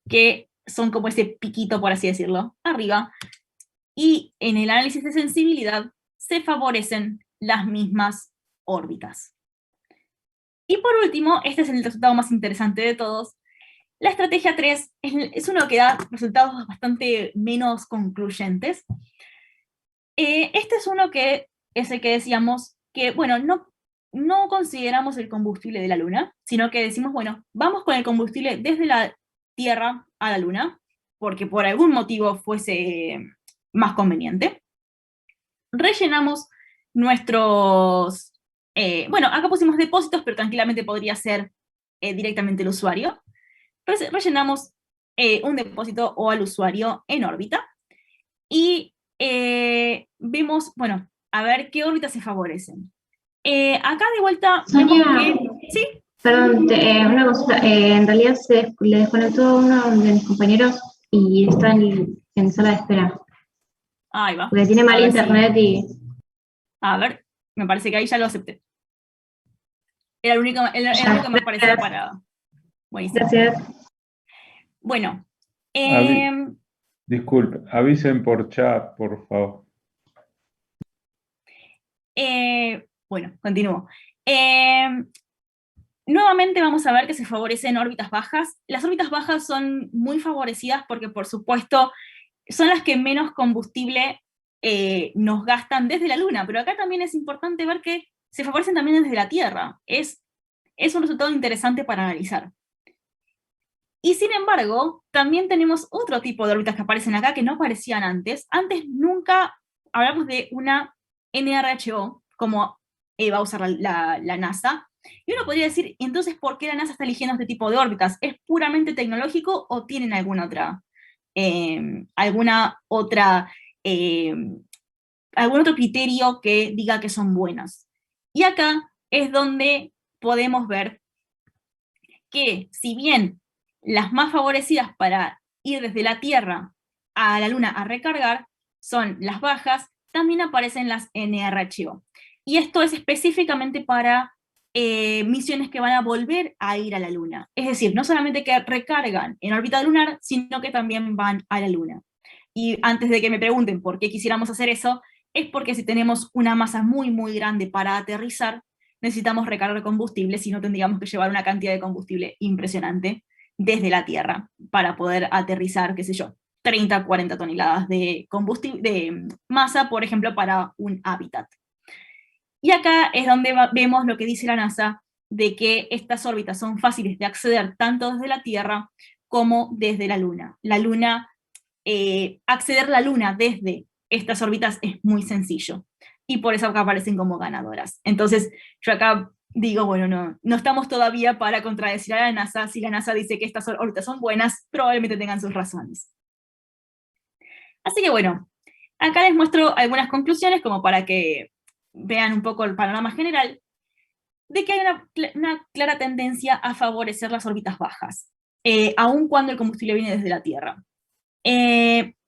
que son como ese piquito, por así decirlo, arriba, y en el análisis de sensibilidad se favorecen las mismas órbitas. Y por último, este es el resultado más interesante de todos. La estrategia 3 es uno que da resultados bastante menos concluyentes. Este es uno que es el que decíamos que, bueno, no consideramos el combustible de la Luna, sino que decimos, bueno, vamos con el combustible desde la Tierra a la Luna, porque por algún motivo fuese más conveniente. Rellenamos nuestros... bueno, acá pusimos depósitos, pero tranquilamente podría ser directamente el usuario. Rellenamos un depósito o al usuario en órbita, y vemos, bueno, a ver qué órbitas se favorecen. Acá de vuelta Sonia, vemos que... ¿Sí? perdón, una consulta. En realidad le desconectó a uno de mis compañeros y está en sala de espera. Ahí va. Porque tiene mal internet y... A ver, me parece que ahí ya lo acepté. Era el único que me aparecía parado. Buenísimo. Gracias. Bueno. Disculpe, avisen por chat, por favor. Bueno, continúo. Nuevamente vamos a ver que se favorecen órbitas bajas. Las órbitas bajas son muy favorecidas porque, por supuesto, son las que menos combustible nos gastan desde la Luna, pero acá también es importante ver que se favorecen también desde la Tierra. Es un resultado interesante para analizar. Y sin embargo, también tenemos otro tipo de órbitas que aparecen acá que no aparecían antes. Antes nunca hablamos de una NRHO, como va a usar la NASA. Y uno podría decir, entonces, ¿por qué la NASA está eligiendo este tipo de órbitas? ¿Es puramente tecnológico o tienen algún otro criterio que diga que son buenas? Y acá es donde podemos ver que, si bien las más favorecidas para ir desde la Tierra a la Luna a recargar son las bajas, también aparecen las NRHO. Y esto es específicamente para misiones que van a volver a ir a la Luna. Es decir, no solamente que recargan en órbita lunar, sino que también van a la Luna. Y antes de que me pregunten por qué quisiéramos hacer eso, es porque si tenemos una masa muy, muy grande para aterrizar, necesitamos recargar combustible, si no tendríamos que llevar una cantidad de combustible impresionante desde la Tierra para poder aterrizar, qué sé yo, 30, 40 toneladas de combustible, de masa, por ejemplo, para un hábitat. Y acá es donde vemos lo que dice la NASA, de que estas órbitas son fáciles de acceder tanto desde la Tierra como desde la Luna. Acceder a la Luna desde estas órbitas es muy sencillo, y por eso acá aparecen como ganadoras. Entonces, yo acá digo, bueno, no estamos todavía para contradecir a la NASA. Si la NASA dice que estas órbitas son buenas, probablemente tengan sus razones. Así que bueno, acá les muestro algunas conclusiones como para que vean un poco el panorama general, de que hay una clara tendencia a favorecer las órbitas bajas, aun cuando el combustible viene desde la Tierra.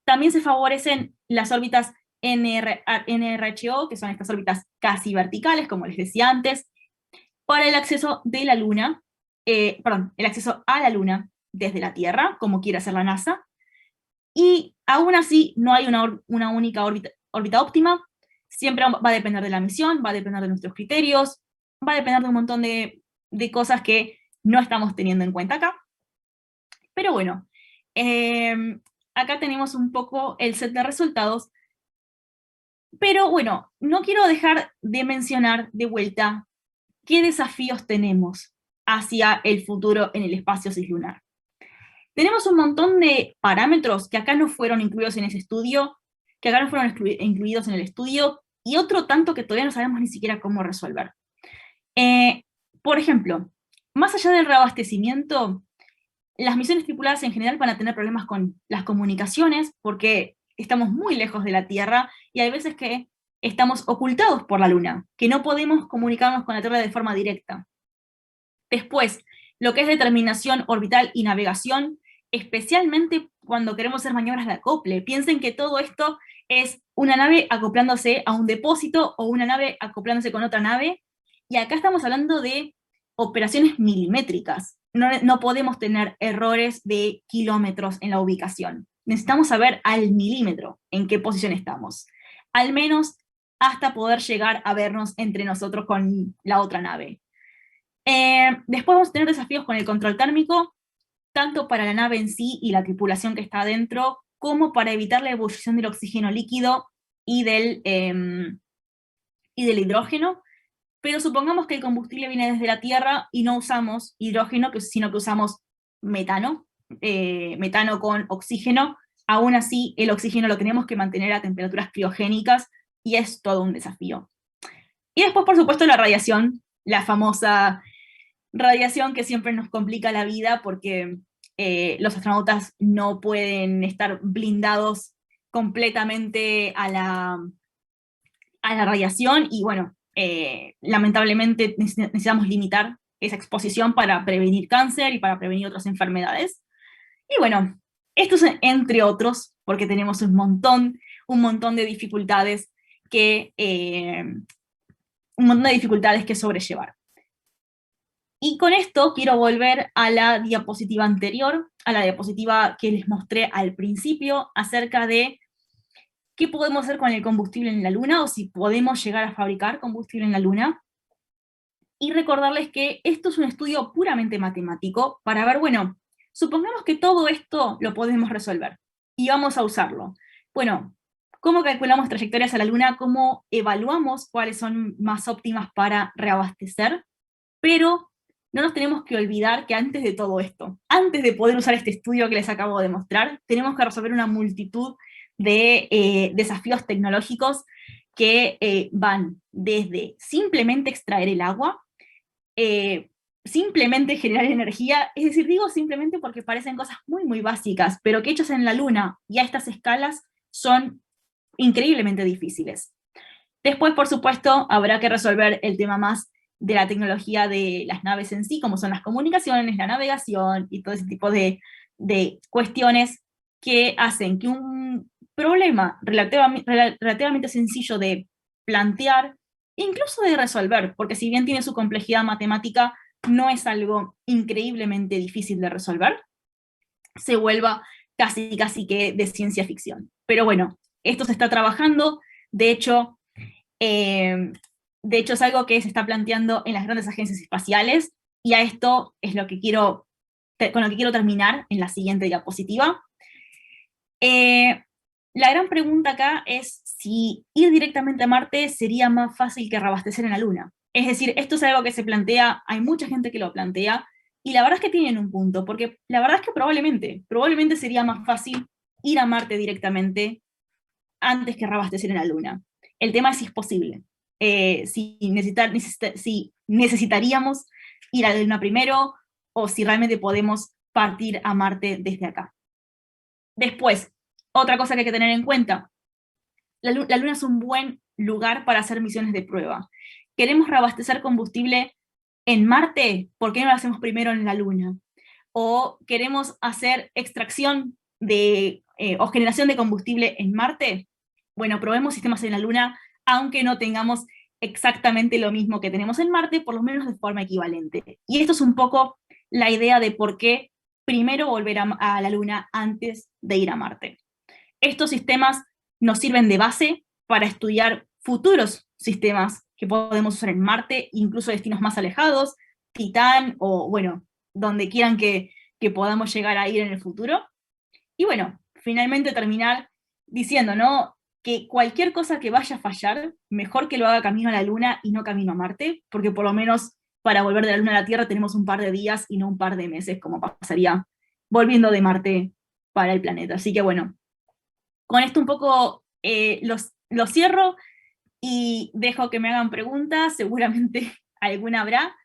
También se favorecen las órbitas NRHO, que son estas órbitas casi verticales, como les decía antes, para el acceso de la Luna, el acceso a la Luna desde la Tierra, como quiere hacer la NASA, y aún así no hay una única órbita óptima. Siempre va a depender de la misión, va a depender de nuestros criterios, va a depender de un montón de cosas que no estamos teniendo en cuenta acá. Pero bueno, acá tenemos un poco el set de resultados. Pero bueno, no quiero dejar de mencionar de vuelta qué desafíos tenemos hacia el futuro en el espacio cislunar. Tenemos un montón de parámetros que acá no fueron incluidos en ese estudio, que acá no fueron incluidos en el estudio, y otro tanto que todavía no sabemos ni siquiera cómo resolver. Por ejemplo, más allá del reabastecimiento, las misiones tripuladas en general van a tener problemas con las comunicaciones, porque estamos muy lejos de la Tierra, y hay veces que estamos ocultados por la Luna, que no podemos comunicarnos con la Tierra de forma directa. Después, lo que es determinación orbital y navegación, especialmente cuando queremos hacer maniobras de acople. Piensen que todo esto es una nave acoplándose a un depósito o una nave acoplándose con otra nave, y acá estamos hablando de operaciones milimétricas. No podemos tener errores de kilómetros en la ubicación. Necesitamos saber al milímetro en qué posición estamos, al menos hasta poder llegar a vernos entre nosotros con la otra nave. Después vamos a tener desafíos con el control térmico, tanto para la nave en sí y la tripulación que está adentro, como para evitar la ebullición del oxígeno líquido y del hidrógeno. Pero supongamos que el combustible viene desde la Tierra y no usamos hidrógeno, sino que usamos metano, metano con oxígeno. Aún así, el oxígeno lo tenemos que mantener a temperaturas criogénicas y es todo un desafío. Y después, por supuesto, la radiación, la famosa radiación que siempre nos complica la vida porque los astronautas no pueden estar blindados completamente a la radiación y bueno, lamentablemente necesitamos limitar esa exposición para prevenir cáncer y para prevenir otras enfermedades. Y bueno, esto es entre otros, porque tenemos un montón de dificultades que sobrellevar. Y con esto quiero volver a la diapositiva anterior, a la diapositiva que les mostré al principio, acerca de qué podemos hacer con el combustible en la Luna, o si podemos llegar a fabricar combustible en la Luna. Y recordarles que esto es un estudio puramente matemático, para ver, bueno, supongamos que todo esto lo podemos resolver, y vamos a usarlo. Bueno, ¿cómo calculamos trayectorias a la Luna? ¿Cómo evaluamos cuáles son más óptimas para reabastecer? Pero no nos tenemos que olvidar que antes de todo esto, antes de poder usar este estudio que les acabo de mostrar, tenemos que resolver una multitud de desafíos tecnológicos que van desde simplemente extraer el agua, simplemente generar energía, es decir, digo simplemente porque parecen cosas muy, muy básicas, pero que hechas en la Luna y a estas escalas son increíblemente difíciles. Después, por supuesto, habrá que resolver el tema más de la tecnología de las naves en sí, como son las comunicaciones, la navegación y todo ese tipo de cuestiones que hacen que un problema relativamente sencillo de plantear, incluso de resolver, porque si bien tiene su complejidad matemática, no es algo increíblemente difícil de resolver, se vuelva casi que de ciencia ficción. Pero bueno, esto se está trabajando, de hecho es algo que se está planteando en las grandes agencias espaciales, y a esto es con lo que quiero terminar en la siguiente diapositiva. La gran pregunta acá es si ir directamente a Marte sería más fácil que reabastecer en la Luna. Es decir, esto es algo que se plantea, hay mucha gente que lo plantea, y la verdad es que tienen un punto, porque la verdad es que probablemente sería más fácil ir a Marte directamente antes que reabastecer en la Luna. El tema es si es posible. Si necesitaríamos ir a la Luna primero, o si realmente podemos partir a Marte desde acá. Después, otra cosa que hay que tener en cuenta, la Luna es un buen lugar para hacer misiones de prueba. ¿Queremos reabastecer combustible en Marte? ¿Por qué no lo hacemos primero en la Luna? ¿O queremos hacer extracción o generación de combustible en Marte? Bueno, probemos sistemas en la Luna, aunque no tengamos exactamente lo mismo que tenemos en Marte, por lo menos de forma equivalente. Y esto es un poco la idea de por qué primero volver a la Luna antes de ir a Marte. Estos sistemas nos sirven de base para estudiar futuros sistemas que podemos usar en Marte, incluso destinos más alejados, Titán, o bueno, donde quieran que podamos llegar a ir en el futuro. Y bueno, finalmente terminar diciendo, ¿no?, que cualquier cosa que vaya a fallar, mejor que lo haga camino a la Luna y no camino a Marte, porque por lo menos para volver de la Luna a la Tierra tenemos un par de días y no un par de meses, como pasaría volviendo de Marte para el planeta. Así que bueno, con esto un poco los cierro y dejo que me hagan preguntas, seguramente alguna habrá.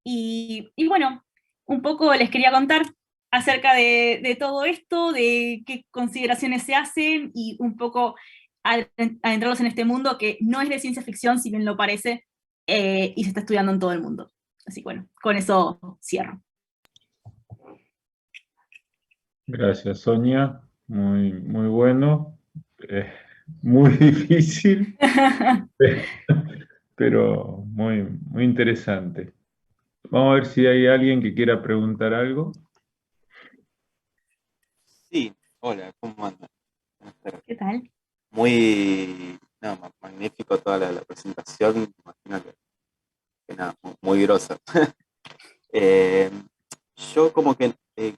Y bueno, un poco les quería contar acerca de todo esto, de qué consideraciones se hacen, y un poco adentrarlos en este mundo que no es de ciencia ficción, si bien lo parece, y se está estudiando en todo el mundo. Así que bueno, con eso cierro. Gracias, Sonia. Muy, muy bueno. Muy difícil, pero muy, muy interesante. Vamos a ver si hay alguien que quiera preguntar algo. Sí, hola, ¿cómo andan? Buenas tardes. ¿Qué tal? Muy magnífico toda la presentación, imagino que nada, muy grosa. Eh, yo como que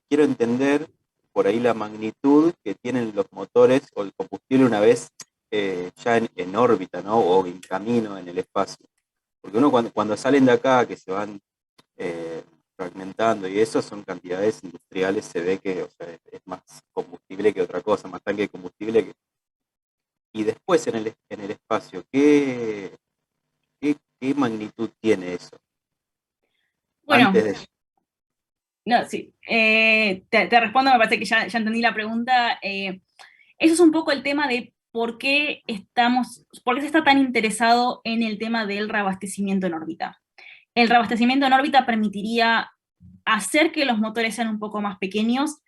quiero entender por ahí la magnitud que tienen los motores o el combustible una vez ya en órbita, ¿no? O en camino en el espacio. Porque uno cuando salen de acá, que se van eh, fragmentando y eso, son cantidades industriales, se ve que, o sea, es más combustible que otra cosa, más tanque de combustible que... Y después en el espacio, ¿qué magnitud tiene eso? Bueno, Antes de... no, sí. Te respondo, me parece que ya entendí la pregunta. Eso es un poco el tema de por qué se está tan interesado en el tema del reabastecimiento en órbita. El reabastecimiento en órbita permitiría hacer que los motores sean un poco más pequeños,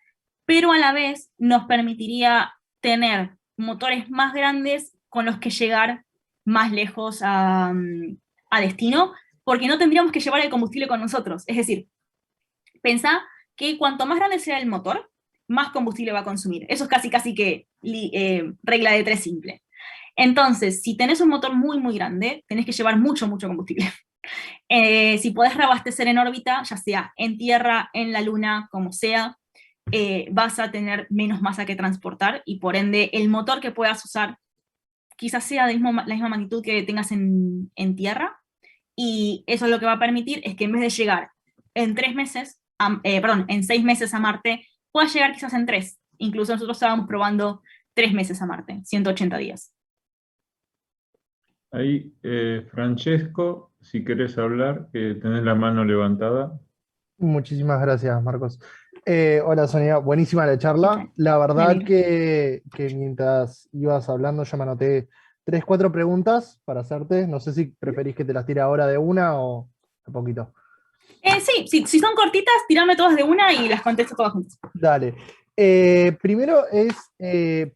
pero a la vez nos permitiría tener motores más grandes con los que llegar más lejos a destino, porque no tendríamos que llevar el combustible con nosotros. Es decir, pensá que cuanto más grande sea el motor, más combustible va a consumir. Eso es casi que regla de tres simple. Entonces, si tenés un motor muy grande, tenés que llevar mucho combustible. Si podés reabastecer en órbita, ya sea en tierra, en la luna, como sea, vas a tener menos masa que transportar y por ende el motor que puedas usar quizás sea la misma magnitud que tengas en tierra, y eso lo que va a permitir es que en vez de llegar en 3 meses, en 6 meses a Marte, puedas llegar quizás en 3. Incluso nosotros estábamos probando 3 meses a Marte, 180 días. Ahí, Francesco, si querés hablar, que tenés la mano levantada. Muchísimas gracias, Marcos. Hola, Sonia, buenísima la charla. La Me verdad alegro. que mientras ibas hablando yo me anoté 3, 4 preguntas para hacerte. No sé si preferís que te las tire ahora de una o de poquito. Sí, si son cortitas, tirame todas de una y las contesto todas juntas. Dale. Primero es,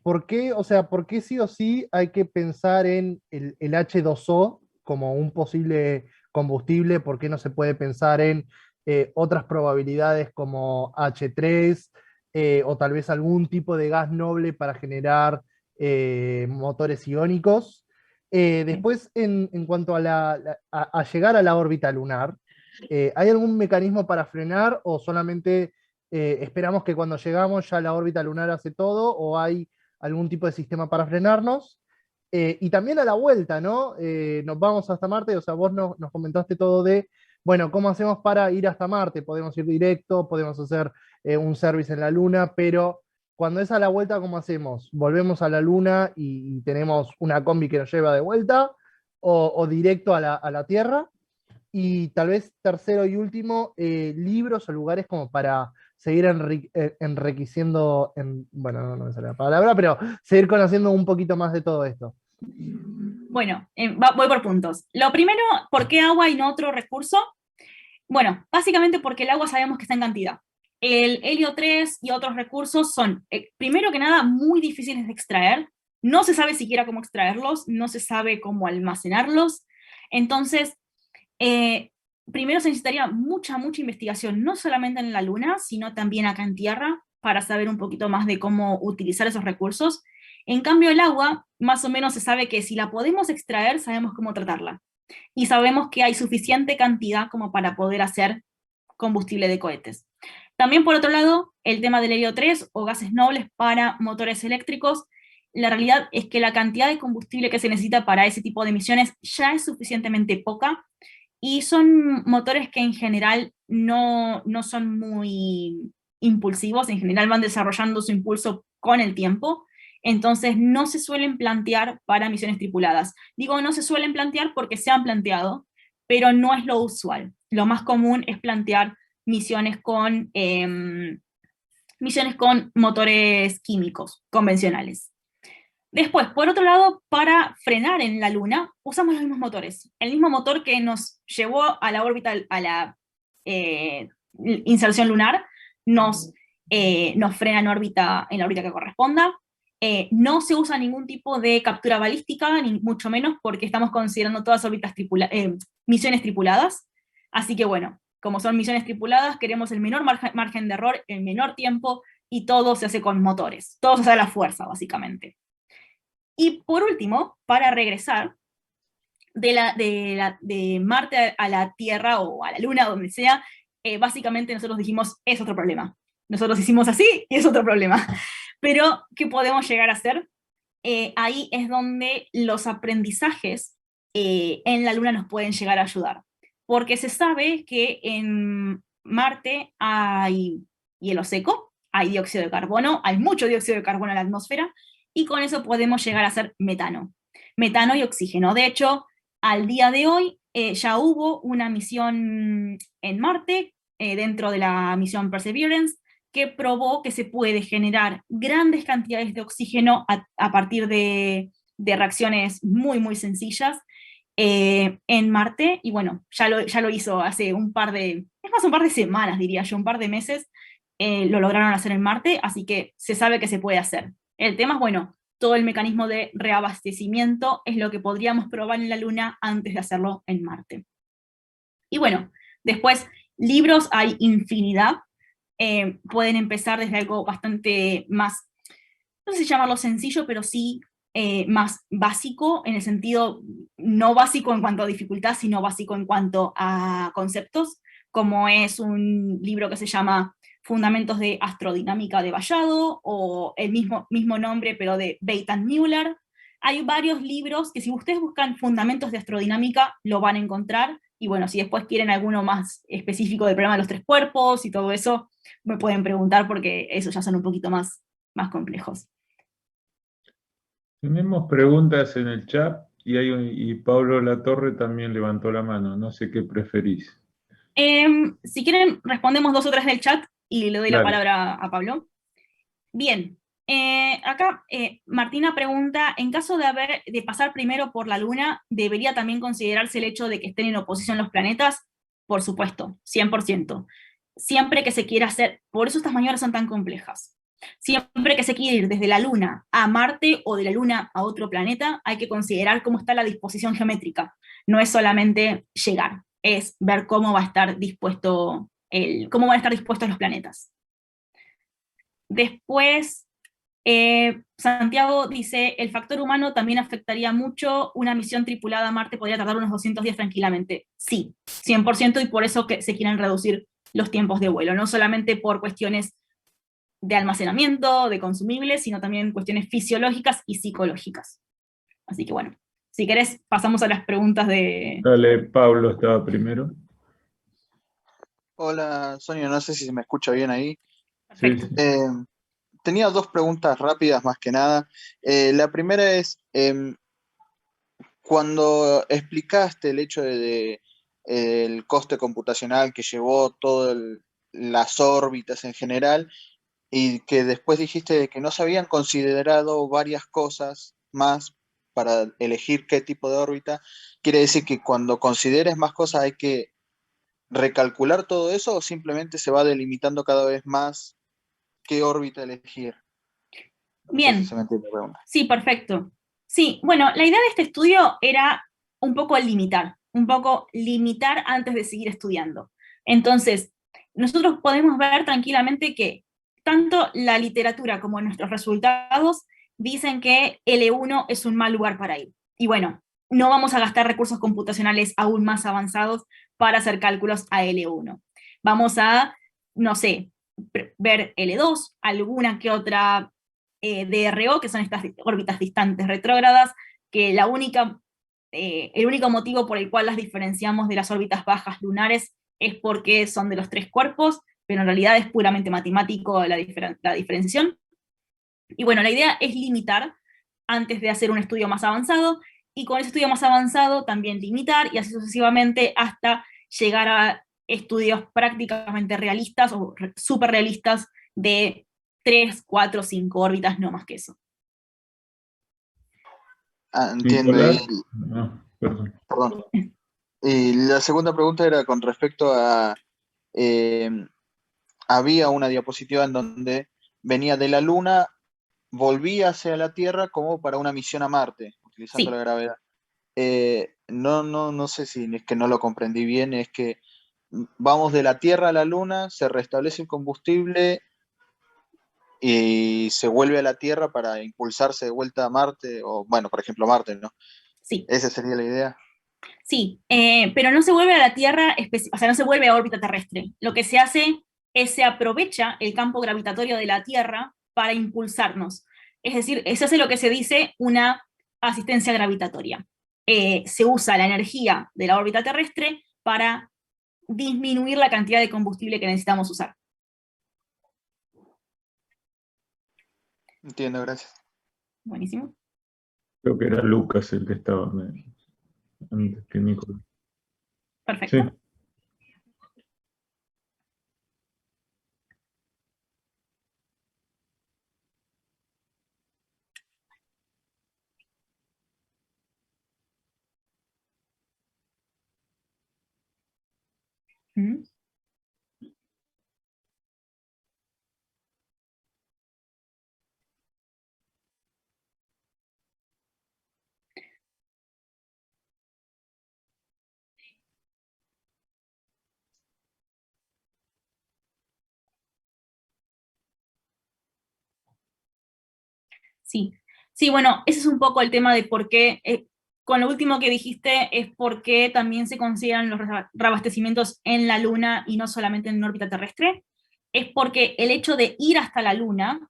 ¿por qué, o sea, por qué sí o sí hay que pensar en el H2O como un posible combustible? ¿Por qué no se puede pensar en otras probabilidades como H3 o tal vez algún tipo de gas noble para generar motores iónicos? Después, en cuanto a, a llegar a la órbita lunar, ¿hay algún mecanismo para frenar o solamente esperamos que cuando llegamos ya la órbita lunar hace todo, o hay algún tipo de sistema para frenarnos? Y también a la vuelta, ¿no? Nos vamos hasta Marte, o sea, vos nos comentaste todo de, bueno, ¿cómo hacemos para ir hasta Marte? Podemos ir directo, podemos hacer un service en la Luna, pero cuando es a la vuelta, ¿cómo hacemos? ¿Volvemos a la Luna y tenemos una combi que nos lleva de vuelta? ¿O directo a la Tierra? Y tal vez tercero y último, libros o lugares como para seguir enriqueciendo, bueno, no me sale la palabra, pero seguir conociendo un poquito más de todo esto. Bueno, voy por puntos. Lo primero, ¿por qué agua y no otro recurso? Bueno, básicamente porque el agua sabemos que está en cantidad. El helio 3 y otros recursos son, primero que nada, muy difíciles de extraer. No se sabe siquiera cómo extraerlos, no se sabe cómo almacenarlos. Entonces, primero se necesitaría mucha investigación, no solamente en la Luna, sino también acá en Tierra, para saber un poquito más de cómo utilizar esos recursos. En cambio, el agua, más o menos se sabe que si la podemos extraer, sabemos cómo tratarla. Y sabemos que hay suficiente cantidad como para poder hacer combustible de cohetes. También, por otro lado, el tema del helio 3 o gases nobles para motores eléctricos. La realidad es que la cantidad de combustible que se necesita para ese tipo de emisiones ya es suficientemente poca, y son motores que en general no son muy impulsivos, en general van desarrollando su impulso con el tiempo, entonces no se suelen plantear para misiones tripuladas. Digo no se suelen plantear porque se han planteado, pero no es lo usual. Lo más común es plantear misiones con motores químicos convencionales. Después, por otro lado, para frenar en la Luna, usamos los mismos motores. El mismo motor que nos llevó a la órbita, a la inserción lunar, nos frena en la órbita que corresponda. No se usa ningún tipo de captura balística, ni mucho menos, porque estamos considerando todas órbitas misiones tripuladas. Así que bueno, como son misiones tripuladas, queremos el menor margen de error, el menor tiempo, y todo se hace con motores. Todo se hace a la fuerza, básicamente. Y por último, para regresar de Marte a la Tierra o a la Luna, donde sea, básicamente nosotros dijimos, es otro problema. Nosotros hicimos así y es otro problema. Pero, ¿qué podemos llegar a hacer? Ahí es donde los aprendizajes en la Luna nos pueden llegar a ayudar. Porque se sabe que en Marte hay hielo seco, hay dióxido de carbono, hay mucho dióxido de carbono en la atmósfera, y con eso podemos llegar a hacer metano. Metano y oxígeno. De hecho, al día de hoy ya hubo una misión en Marte, dentro de la misión Perseverance, que probó que se puede generar grandes cantidades de oxígeno a partir de reacciones muy, muy sencillas en Marte, y bueno, ya lo hizo hace un par de semanas, diría yo, un par de meses, lo lograron hacer en Marte, así que se sabe que se puede hacer. El tema es, bueno, todo el mecanismo de reabastecimiento es lo que podríamos probar en la Luna antes de hacerlo en Marte. Y bueno, después, libros hay infinidad. Pueden empezar desde algo bastante más, no sé si llamarlo sencillo, pero sí más básico, en el sentido no básico en cuanto a dificultad, sino básico en cuanto a conceptos, como es un libro que se llama Fundamentos de Astrodinámica de Vallado, o el mismo nombre, pero de Beitan Müller. Hay varios libros que, si ustedes buscan Fundamentos de Astrodinámica, lo van a encontrar, y bueno, si después quieren alguno más específico del problema de los tres cuerpos y todo eso, me pueden preguntar, porque esos ya son un poquito más complejos. Tenemos preguntas en el chat y Pablo Latorre también levantó la mano. No sé qué preferís. Si quieren, respondemos 2 o 3 del chat y le doy la Dale. palabra a Pablo. Bien, acá Martina pregunta, en caso de pasar primero por la Luna, ¿debería también considerarse el hecho de que estén en oposición los planetas? Por supuesto, 100%. Siempre que se quiera hacer, por eso estas maniobras son tan complejas. Siempre que se quiere ir desde la Luna a Marte o de la Luna a otro planeta, hay que considerar cómo está la disposición geométrica. No es solamente llegar, es ver cómo va a estar dispuesto cómo van a estar dispuestos los planetas. Después, Santiago dice, el factor humano también afectaría mucho, una misión tripulada a Marte podría tardar unos 200 días tranquilamente. Sí, 100%, y por eso que se quieren reducir los tiempos de vuelo, no solamente por cuestiones de almacenamiento, de consumibles, sino también cuestiones fisiológicas y psicológicas. Así que bueno, si querés pasamos a las preguntas de... Dale, Pablo estaba primero. Hola, Sonia, no sé si se me escucha bien ahí. Perfecto. Sí. Tenía 2 preguntas rápidas más que nada. La primera es, cuando explicaste el hecho el coste computacional que llevó todas las órbitas en general, y que después dijiste que no se habían considerado varias cosas más para elegir qué tipo de órbita, ¿quiere decir que cuando consideres más cosas hay que recalcular todo eso, o simplemente se va delimitando cada vez más qué órbita elegir? No sé si Bien, se me entiende la pregunta. sí, perfecto. Sí, bueno, la idea de este estudio era un poco limitar antes de seguir estudiando. Entonces, nosotros podemos ver tranquilamente que tanto la literatura como nuestros resultados dicen que L1 es un mal lugar para ir. Y bueno, no vamos a gastar recursos computacionales aún más avanzados para hacer cálculos a L1. Vamos a, no sé, ver L2, alguna que otra DRO, que son estas órbitas distantes retrógradas, que el único motivo por el cual las diferenciamos de las órbitas bajas lunares es porque son de los tres cuerpos, pero en realidad es puramente matemático la diferenciación. Y bueno, la idea es limitar antes de hacer un estudio más avanzado, y con ese estudio más avanzado también limitar, y así sucesivamente hasta llegar a estudios prácticamente realistas o súper realistas de 3, 4, 5 órbitas, no más que eso. Entiendo. Nicolás. No, perdón. Perdón. Y la segunda pregunta era con respecto a, había una diapositiva en donde venía de la Luna, volvía hacia la Tierra como para una misión a Marte, utilizando Sí. la gravedad. No sé si es que no lo comprendí bien, es que vamos de la Tierra a la Luna, se restablece el combustible y se vuelve a la Tierra para impulsarse de vuelta a Marte, o bueno, por ejemplo, Marte, ¿no? Sí. ¿Esa sería la idea? Sí, pero no se vuelve a la Tierra, o sea, no se vuelve a órbita terrestre. Lo que se hace es se aprovecha el campo gravitatorio de la Tierra para impulsarnos. Es decir, se hace lo que se dice una asistencia gravitatoria. Se usa la energía de la órbita terrestre para disminuir la cantidad de combustible que necesitamos usar. Entiendo, gracias. Buenísimo. Creo que era Lucas el que estaba antes que Nicolás. Perfecto. Sí. Ujú. Sí, sí, bueno, ese es un poco el tema de por qué, con lo último que dijiste, es por qué también se consideran los reabastecimientos en la Luna y no solamente en órbita terrestre. Es porque el hecho de ir hasta la Luna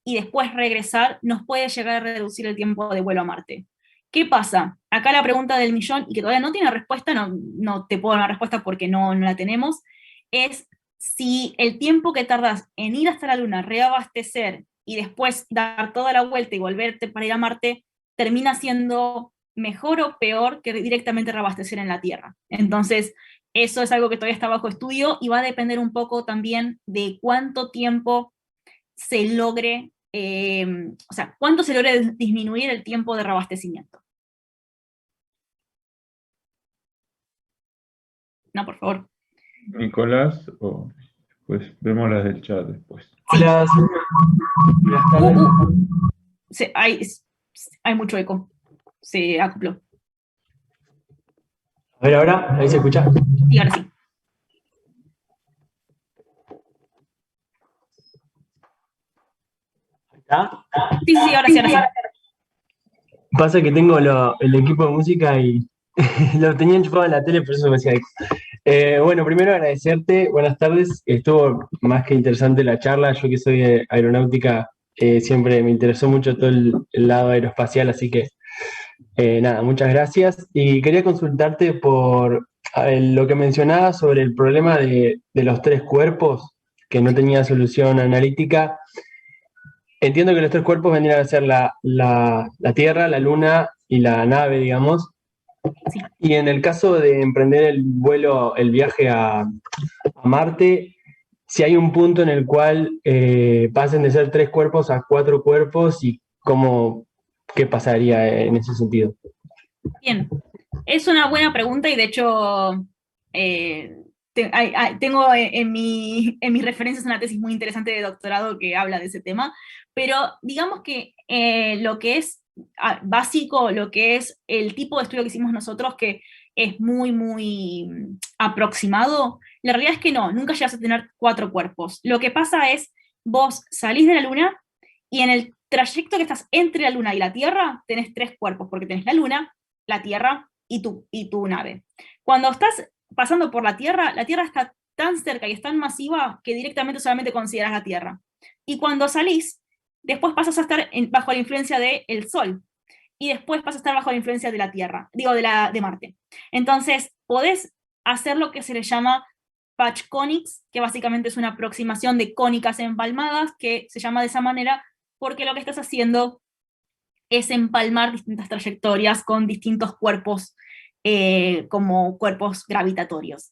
y después regresar nos puede llegar a reducir el tiempo de vuelo a Marte. ¿Qué pasa? Acá la pregunta del millón, y que todavía no tiene respuesta, no te puedo dar una respuesta porque no la tenemos, es si el tiempo que tardas en ir hasta la Luna, reabastecer y después dar toda la vuelta y volverte para ir a Marte, termina siendo mejor o peor que directamente reabastecer en la Tierra. Entonces, eso es algo que todavía está bajo estudio y va a depender un poco también de cuánto tiempo se logre, o sea, cuánto se logre disminuir el tiempo de reabastecimiento. No, por favor. Nicolás, o pues vemos las del chat después. Hola, buenas tardes. Hay mucho eco. Se acopló. A ver ahora, ahí se escucha. Sí, ahora sí. ¿Está? Sí, ahora sí. Pasa que tengo el equipo de música y lo tenía enchufado en la tele, por eso me hacía eco. Bueno, primero agradecerte, buenas tardes. Estuvo más que interesante la charla. Yo que soy de aeronáutica, siempre me interesó mucho todo el lado aeroespacial, así que nada, muchas gracias. Y quería consultarte por lo que mencionabas sobre el problema de los tres cuerpos, que no tenía solución analítica. Entiendo que los tres cuerpos vendrían a ser la Tierra, la Luna y la nave, digamos. Sí. Y en el caso de emprender el viaje a Marte, si hay un punto en el cual pasen de ser tres cuerpos a cuatro cuerpos y qué pasaría en ese sentido. Bien, es una buena pregunta y de hecho tengo en mis referencias una tesis muy interesante de doctorado que habla de ese tema, pero digamos que lo que es básico, lo que es el tipo de estudio que hicimos nosotros, que es muy, muy aproximado, la realidad es que nunca llegas a tener cuatro cuerpos. Lo que pasa es, vos salís de la Luna y en el trayecto que estás entre la Luna y la Tierra tenés tres cuerpos, porque tenés la Luna, la Tierra y tu nave. Cuando estás pasando por la Tierra está tan cerca y es tan masiva que directamente solamente consideras la Tierra. Y cuando salís, después pasas a estar bajo la influencia del Sol, y después pasas a estar bajo la influencia de la Tierra, de Marte. Entonces, podés hacer lo que se le llama patch conics, que básicamente es una aproximación de cónicas empalmadas, que se llama de esa manera porque lo que estás haciendo es empalmar distintas trayectorias con distintos cuerpos, como cuerpos gravitatorios.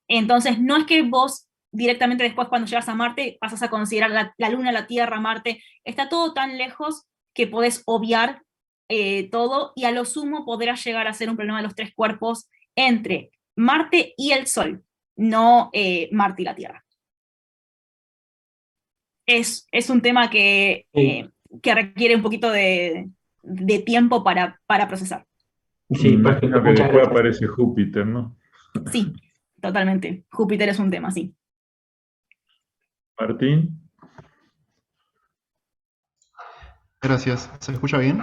Entonces, no es que vos directamente después cuando llegas a Marte pasas a considerar la Luna, la Tierra, Marte, está todo tan lejos que podés obviar todo, y a lo sumo podrás llegar a ser un problema de los tres cuerpos entre Marte y el Sol, no Marte y la Tierra. Es un tema que requiere un poquito de tiempo para procesar. Sí, Imagino que muchas después gracias. aparece Júpiter, ¿no? Sí, totalmente. Júpiter es un tema, sí. Martín. Gracias. ¿Se escucha bien?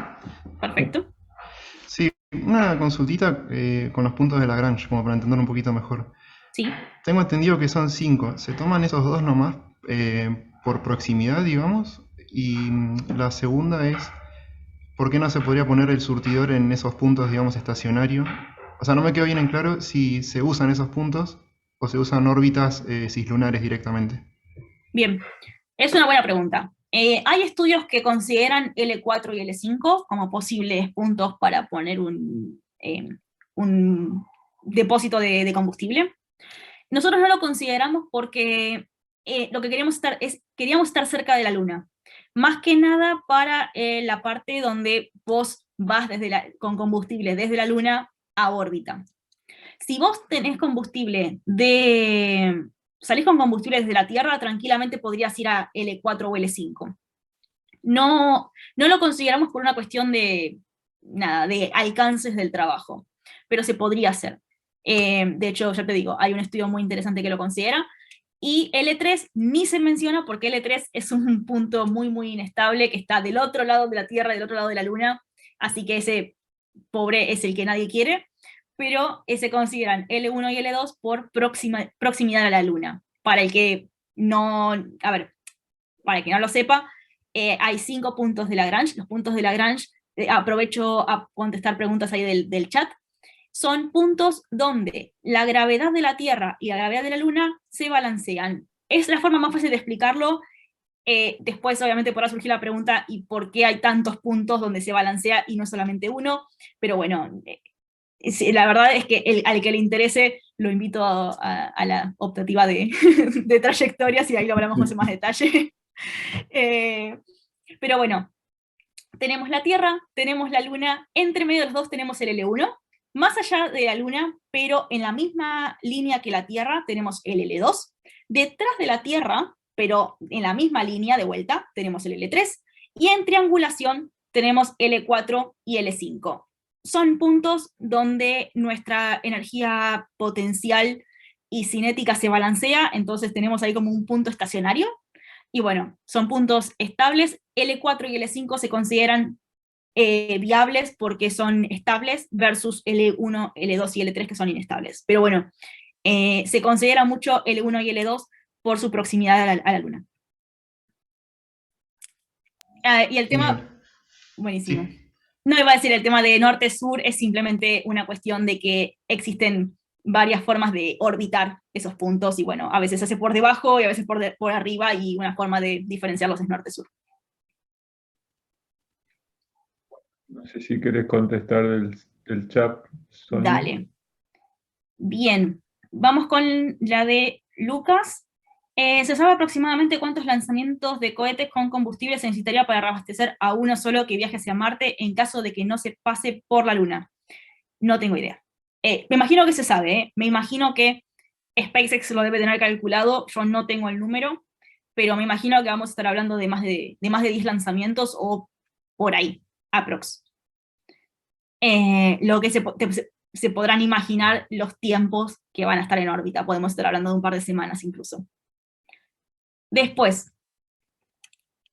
Perfecto. Sí, Una consultita con los puntos de Lagrange, como para entender un poquito mejor. ¿Sí? Tengo entendido que son 5. ¿Se toman esos dos nomás por proximidad, digamos? Y la segunda es, ¿por qué no se podría poner el surtidor en esos puntos, digamos, estacionario? O sea, no me quedó bien en claro si se usan esos puntos o se usan órbitas cislunares directamente. Bien, es una buena pregunta. Hay estudios que consideran L4 y L5 como posibles puntos para poner un depósito de combustible. Nosotros no lo consideramos porque lo que queríamos estar cerca de la Luna. Más que nada para la parte donde vos vas con combustible desde la Luna a órbita. Si vos tenés combustible salís con combustible desde la Tierra, tranquilamente podrías ir a L4 o L5. No lo consideramos por una cuestión de alcances del trabajo, pero se podría hacer. De hecho, ya te digo, hay un estudio muy interesante que lo considera, y L3 ni se menciona porque L3 es un punto muy, muy inestable que está del otro lado de la Tierra, del otro lado de la Luna, así que ese pobre es el que nadie quiere, pero se consideran L1 y L2 por proximidad a la Luna. Para el que no lo sepa, hay 5 puntos de Lagrange. Los puntos de Lagrange, aprovecho a contestar preguntas ahí del chat, son puntos donde la gravedad de la Tierra y la gravedad de la Luna se balancean. Es la forma más fácil de explicarlo. Después obviamente podrá surgir la pregunta, ¿y por qué hay tantos puntos donde se balancea y no solamente uno? Pero bueno, la verdad es que al que le interese lo invito a la optativa de trayectorias, y ahí lo hablamos con más detalle. Pero bueno, tenemos la Tierra, tenemos la Luna, entre medio de los dos tenemos el L1, más allá de la Luna, pero en la misma línea que la Tierra, tenemos el L2, detrás de la Tierra, pero en la misma línea de vuelta, tenemos el L3, y en triangulación tenemos L4 y L5. Son puntos donde nuestra energía potencial y cinética se balancea, entonces tenemos ahí como un punto estacionario, y bueno, son puntos estables. L4 y L5 se consideran viables porque son estables, versus L1, L2 y L3 que son inestables. Pero bueno, se considera mucho L1 y L2 por su proximidad a la Luna. Y el tema, buenísimo. Sí. No iba a decir, el tema de norte-sur es simplemente una cuestión de que existen varias formas de orbitar esos puntos, y bueno, a veces se hace por debajo y a veces por arriba, y una forma de diferenciarlos es norte-sur. No sé si querés contestar del chat, Sonia. Dale. Bien, vamos con la de Lucas. ¿Se sabe aproximadamente cuántos lanzamientos de cohetes con combustible se necesitaría para reabastecer a uno solo que viaje hacia Marte en caso de que no se pase por la Luna? No tengo idea. Me imagino que se sabe, me imagino que SpaceX lo debe tener calculado, yo no tengo el número, pero me imagino que vamos a estar hablando de más de 10 lanzamientos o por ahí, aprox. Lo que se podrán imaginar los tiempos que van a estar en órbita, podemos estar hablando de un par de semanas incluso. Después,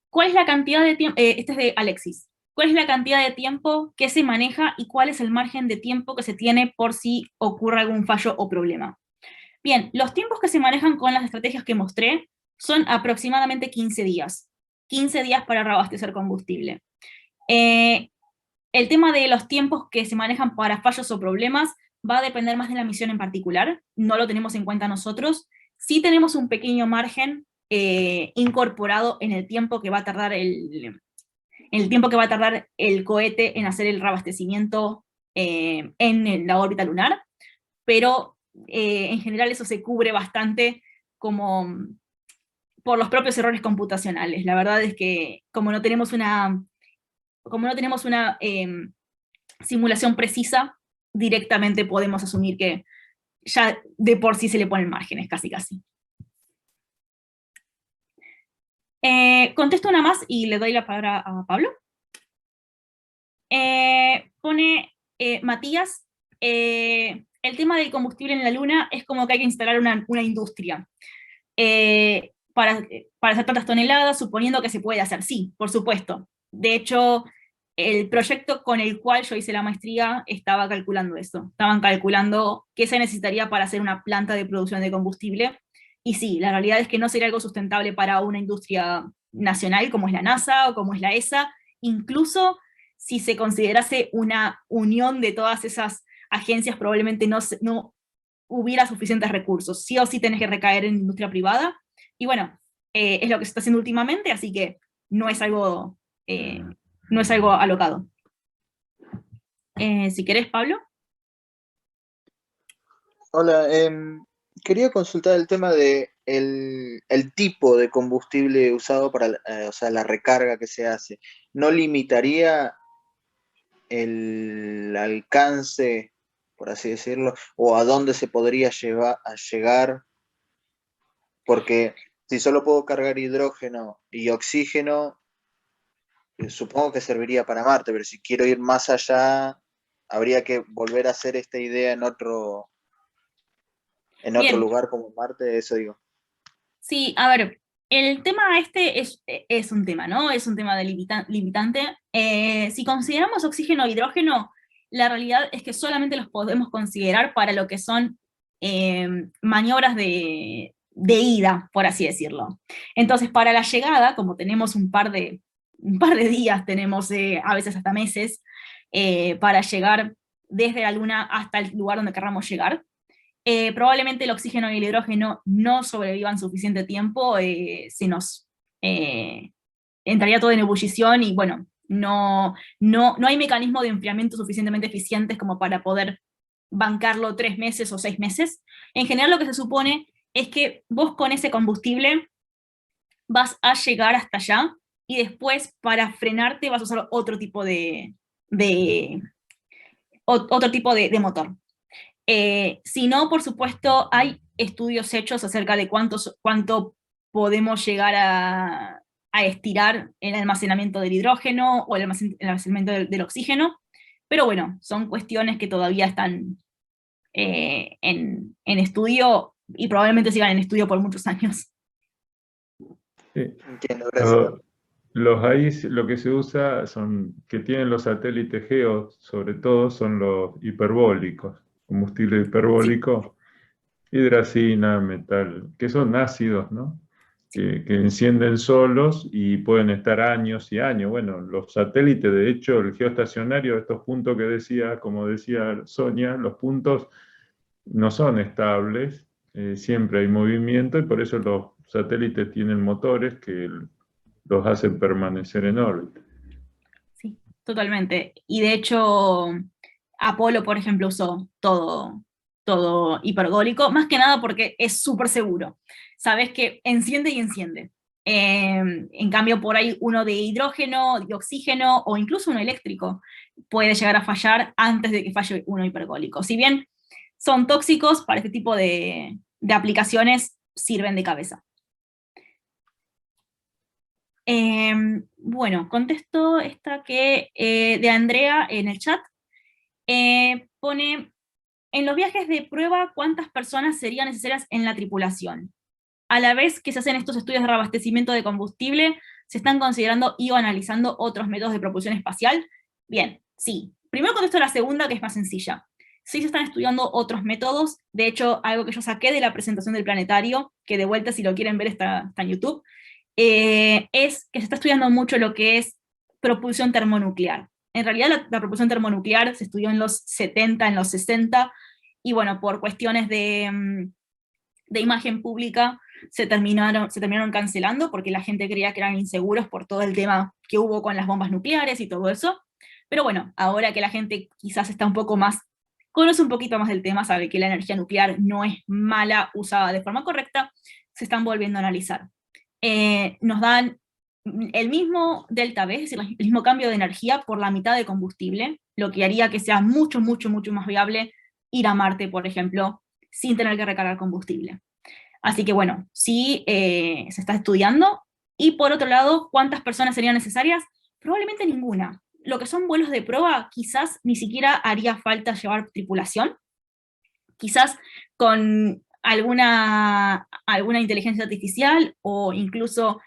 ¿cuál es la cantidad de tiempo? Este es de Alexis. ¿Cuál es la cantidad de tiempo que se maneja y cuál es el margen de tiempo que se tiene por si ocurre algún fallo o problema? Bien, los tiempos que se manejan con las estrategias que mostré son aproximadamente 15 días. 15 días para reabastecer combustible. El tema de los tiempos que se manejan para fallos o problemas va a depender más de la misión en particular, no lo tenemos en cuenta nosotros. Sí tenemos un pequeño margen incorporado en el tiempo que va a tardar el cohete en hacer el reabastecimiento en la órbita lunar, pero en general eso se cubre bastante como por los propios errores computacionales. La verdad es que como no tenemos una simulación precisa, directamente podemos asumir que ya de por sí se le ponen márgenes, casi casi. Contesto una más y le doy la palabra a Pablo. Pone Matías, el tema del combustible en la Luna es como que hay que instalar una industria para hacer tantas toneladas, suponiendo que se puede hacer. Sí, por supuesto. De hecho, el proyecto con el cual yo hice la maestría estaba calculando eso. Estaban calculando qué se necesitaría para hacer una planta de producción de combustible. Y sí, la realidad es que no sería algo sustentable para una industria nacional como es la NASA o como es la ESA, incluso si se considerase una unión de todas esas agencias, probablemente no hubiera suficientes recursos. Sí o sí tenés que recaer en industria privada. Y bueno, es lo que se está haciendo últimamente, así que no es algo alocado. Si querés, Pablo. Hola, quería consultar el tema de el tipo de combustible usado para o sea, la recarga que se hace. ¿No limitaría el alcance, por así decirlo, o a dónde se podría llegar? Porque si solo puedo cargar hidrógeno y oxígeno, supongo que serviría para Marte, pero si quiero ir más allá, habría que volver a hacer esta idea en otro Bien. lugar como Marte, eso digo. Sí, a ver, el tema este es un tema, ¿no? Es un tema limitante. Si consideramos oxígeno e hidrógeno, la realidad es que solamente los podemos considerar para lo que son maniobras de ida, por así decirlo. Entonces, para la llegada, como tenemos un par de días, tenemos a veces hasta meses, para llegar desde la Luna hasta el lugar donde querramos llegar, probablemente el oxígeno y el hidrógeno no sobrevivan suficiente tiempo, se nos entraría todo en ebullición y bueno, no hay mecanismo de enfriamiento suficientemente eficientes como para poder bancarlo 3 meses o 6 meses. En general lo que se supone es que vos con ese combustible vas a llegar hasta allá y después para frenarte vas a usar otro tipo de motor. Si no, por supuesto, hay estudios hechos acerca de cuánto podemos llegar a estirar el almacenamiento del hidrógeno o el almacenamiento del oxígeno, pero bueno, son cuestiones que todavía están en estudio y probablemente sigan en estudio por muchos años. Sí. Entiendo, gracias. Los AIS, lo que se usa que tienen los satélites GEO, sobre todo, son los hiperbólicos, combustible hiperbólico, hidracina, metal, que son ácidos, ¿no? Que encienden solos y pueden estar años y años. Bueno, los satélites, de hecho, el geoestacionario, estos puntos que decía, como decía Sonia, los puntos no son estables, siempre hay movimiento y por eso los satélites tienen motores que los hacen permanecer en órbita. Sí, totalmente. Y de hecho, Apolo, por ejemplo, usó todo hipergólico, más que nada porque es súper seguro. Sabes que enciende y enciende. En cambio, por ahí uno de hidrógeno, de oxígeno o incluso uno eléctrico puede llegar a fallar antes de que falle uno hipergólico. Si bien son tóxicos, para este tipo de aplicaciones sirven de cabeza. Bueno, contesto esta de Andrea en el chat. Pone, en los viajes de prueba, ¿cuántas personas serían necesarias en la tripulación? A la vez que se hacen estos estudios de reabastecimiento de combustible, ¿se están considerando y o analizando otros métodos de propulsión espacial? Bien, sí. Primero contesto la segunda, que es más sencilla. Sí se están estudiando otros métodos. De hecho, algo que yo saqué de la presentación del planetario, que de vuelta si lo quieren ver está en YouTube, es que se está estudiando mucho lo que es propulsión termonuclear. En realidad la propulsión termonuclear se estudió en los 70, en los 60, y bueno, por cuestiones de imagen pública se terminaron cancelando porque la gente creía que eran inseguros por todo el tema que hubo con las bombas nucleares y todo eso. Pero bueno, ahora que la gente quizás está conoce un poquito más del tema, sabe que la energía nuclear no es mala usada de forma correcta, se están volviendo a analizar. Nos dan el mismo delta V, es decir, el mismo cambio de energía por la mitad de combustible, lo que haría que sea mucho, mucho, mucho más viable ir a Marte, por ejemplo, sin tener que recargar combustible. Así que bueno, sí se está estudiando. Y por otro lado, ¿cuántas personas serían necesarias? Probablemente ninguna. Lo que son vuelos de prueba, quizás ni siquiera haría falta llevar tripulación. Quizás con alguna inteligencia artificial o incluso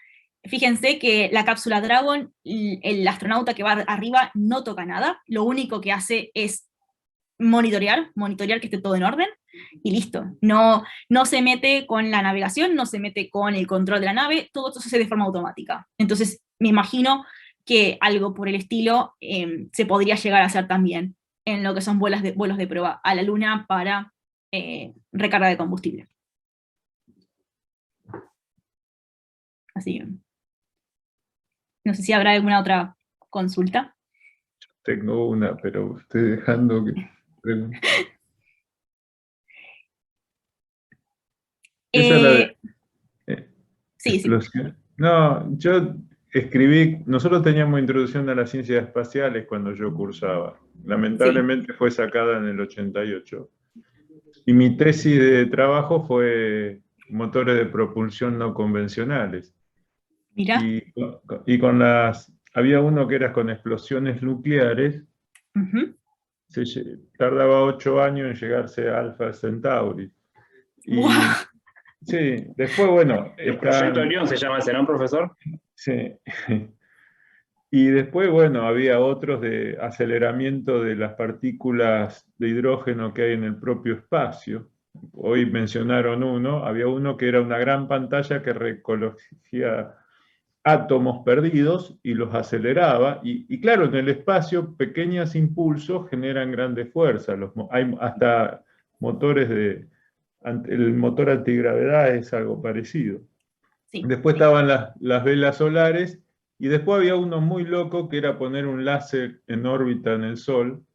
fíjense que la cápsula Dragon, el astronauta que va arriba no toca nada, lo único que hace es monitorear que esté todo en orden, y listo. No se mete con la navegación, no se mete con el control de la nave, todo eso se hace de forma automática. Entonces, me imagino que algo por el estilo se podría llegar a hacer también en lo que son vuelos de prueba a la Luna para recarga de combustible. Así que, no sé si habrá alguna otra consulta. Tengo una, pero estoy dejando que pregunte. Esa es la de Sí. explosión. No, yo escribí, nosotros teníamos introducción a las ciencias espaciales cuando yo cursaba. Lamentablemente fue sacada en el 88. Y mi tesis de trabajo fue motores de propulsión no convencionales. Mira. Y con había uno que era con explosiones nucleares. Tardaba 8 años en llegarse a Alpha Centauri. Y, sí, después, bueno... El proyecto Orión se llama ese, ¿no, profesor? Sí. Y después, bueno, había otros de aceleramiento de las partículas de hidrógeno que hay en el propio espacio. Hoy mencionaron uno, había uno que era una gran pantalla que recogía átomos perdidos y los aceleraba, y claro, en el espacio pequeños impulsos generan grandes fuerzas. Hay hasta motores el motor antigravedad es algo parecido. Sí. Después estaban las velas solares, y después había uno muy loco que era poner un láser en órbita en el Sol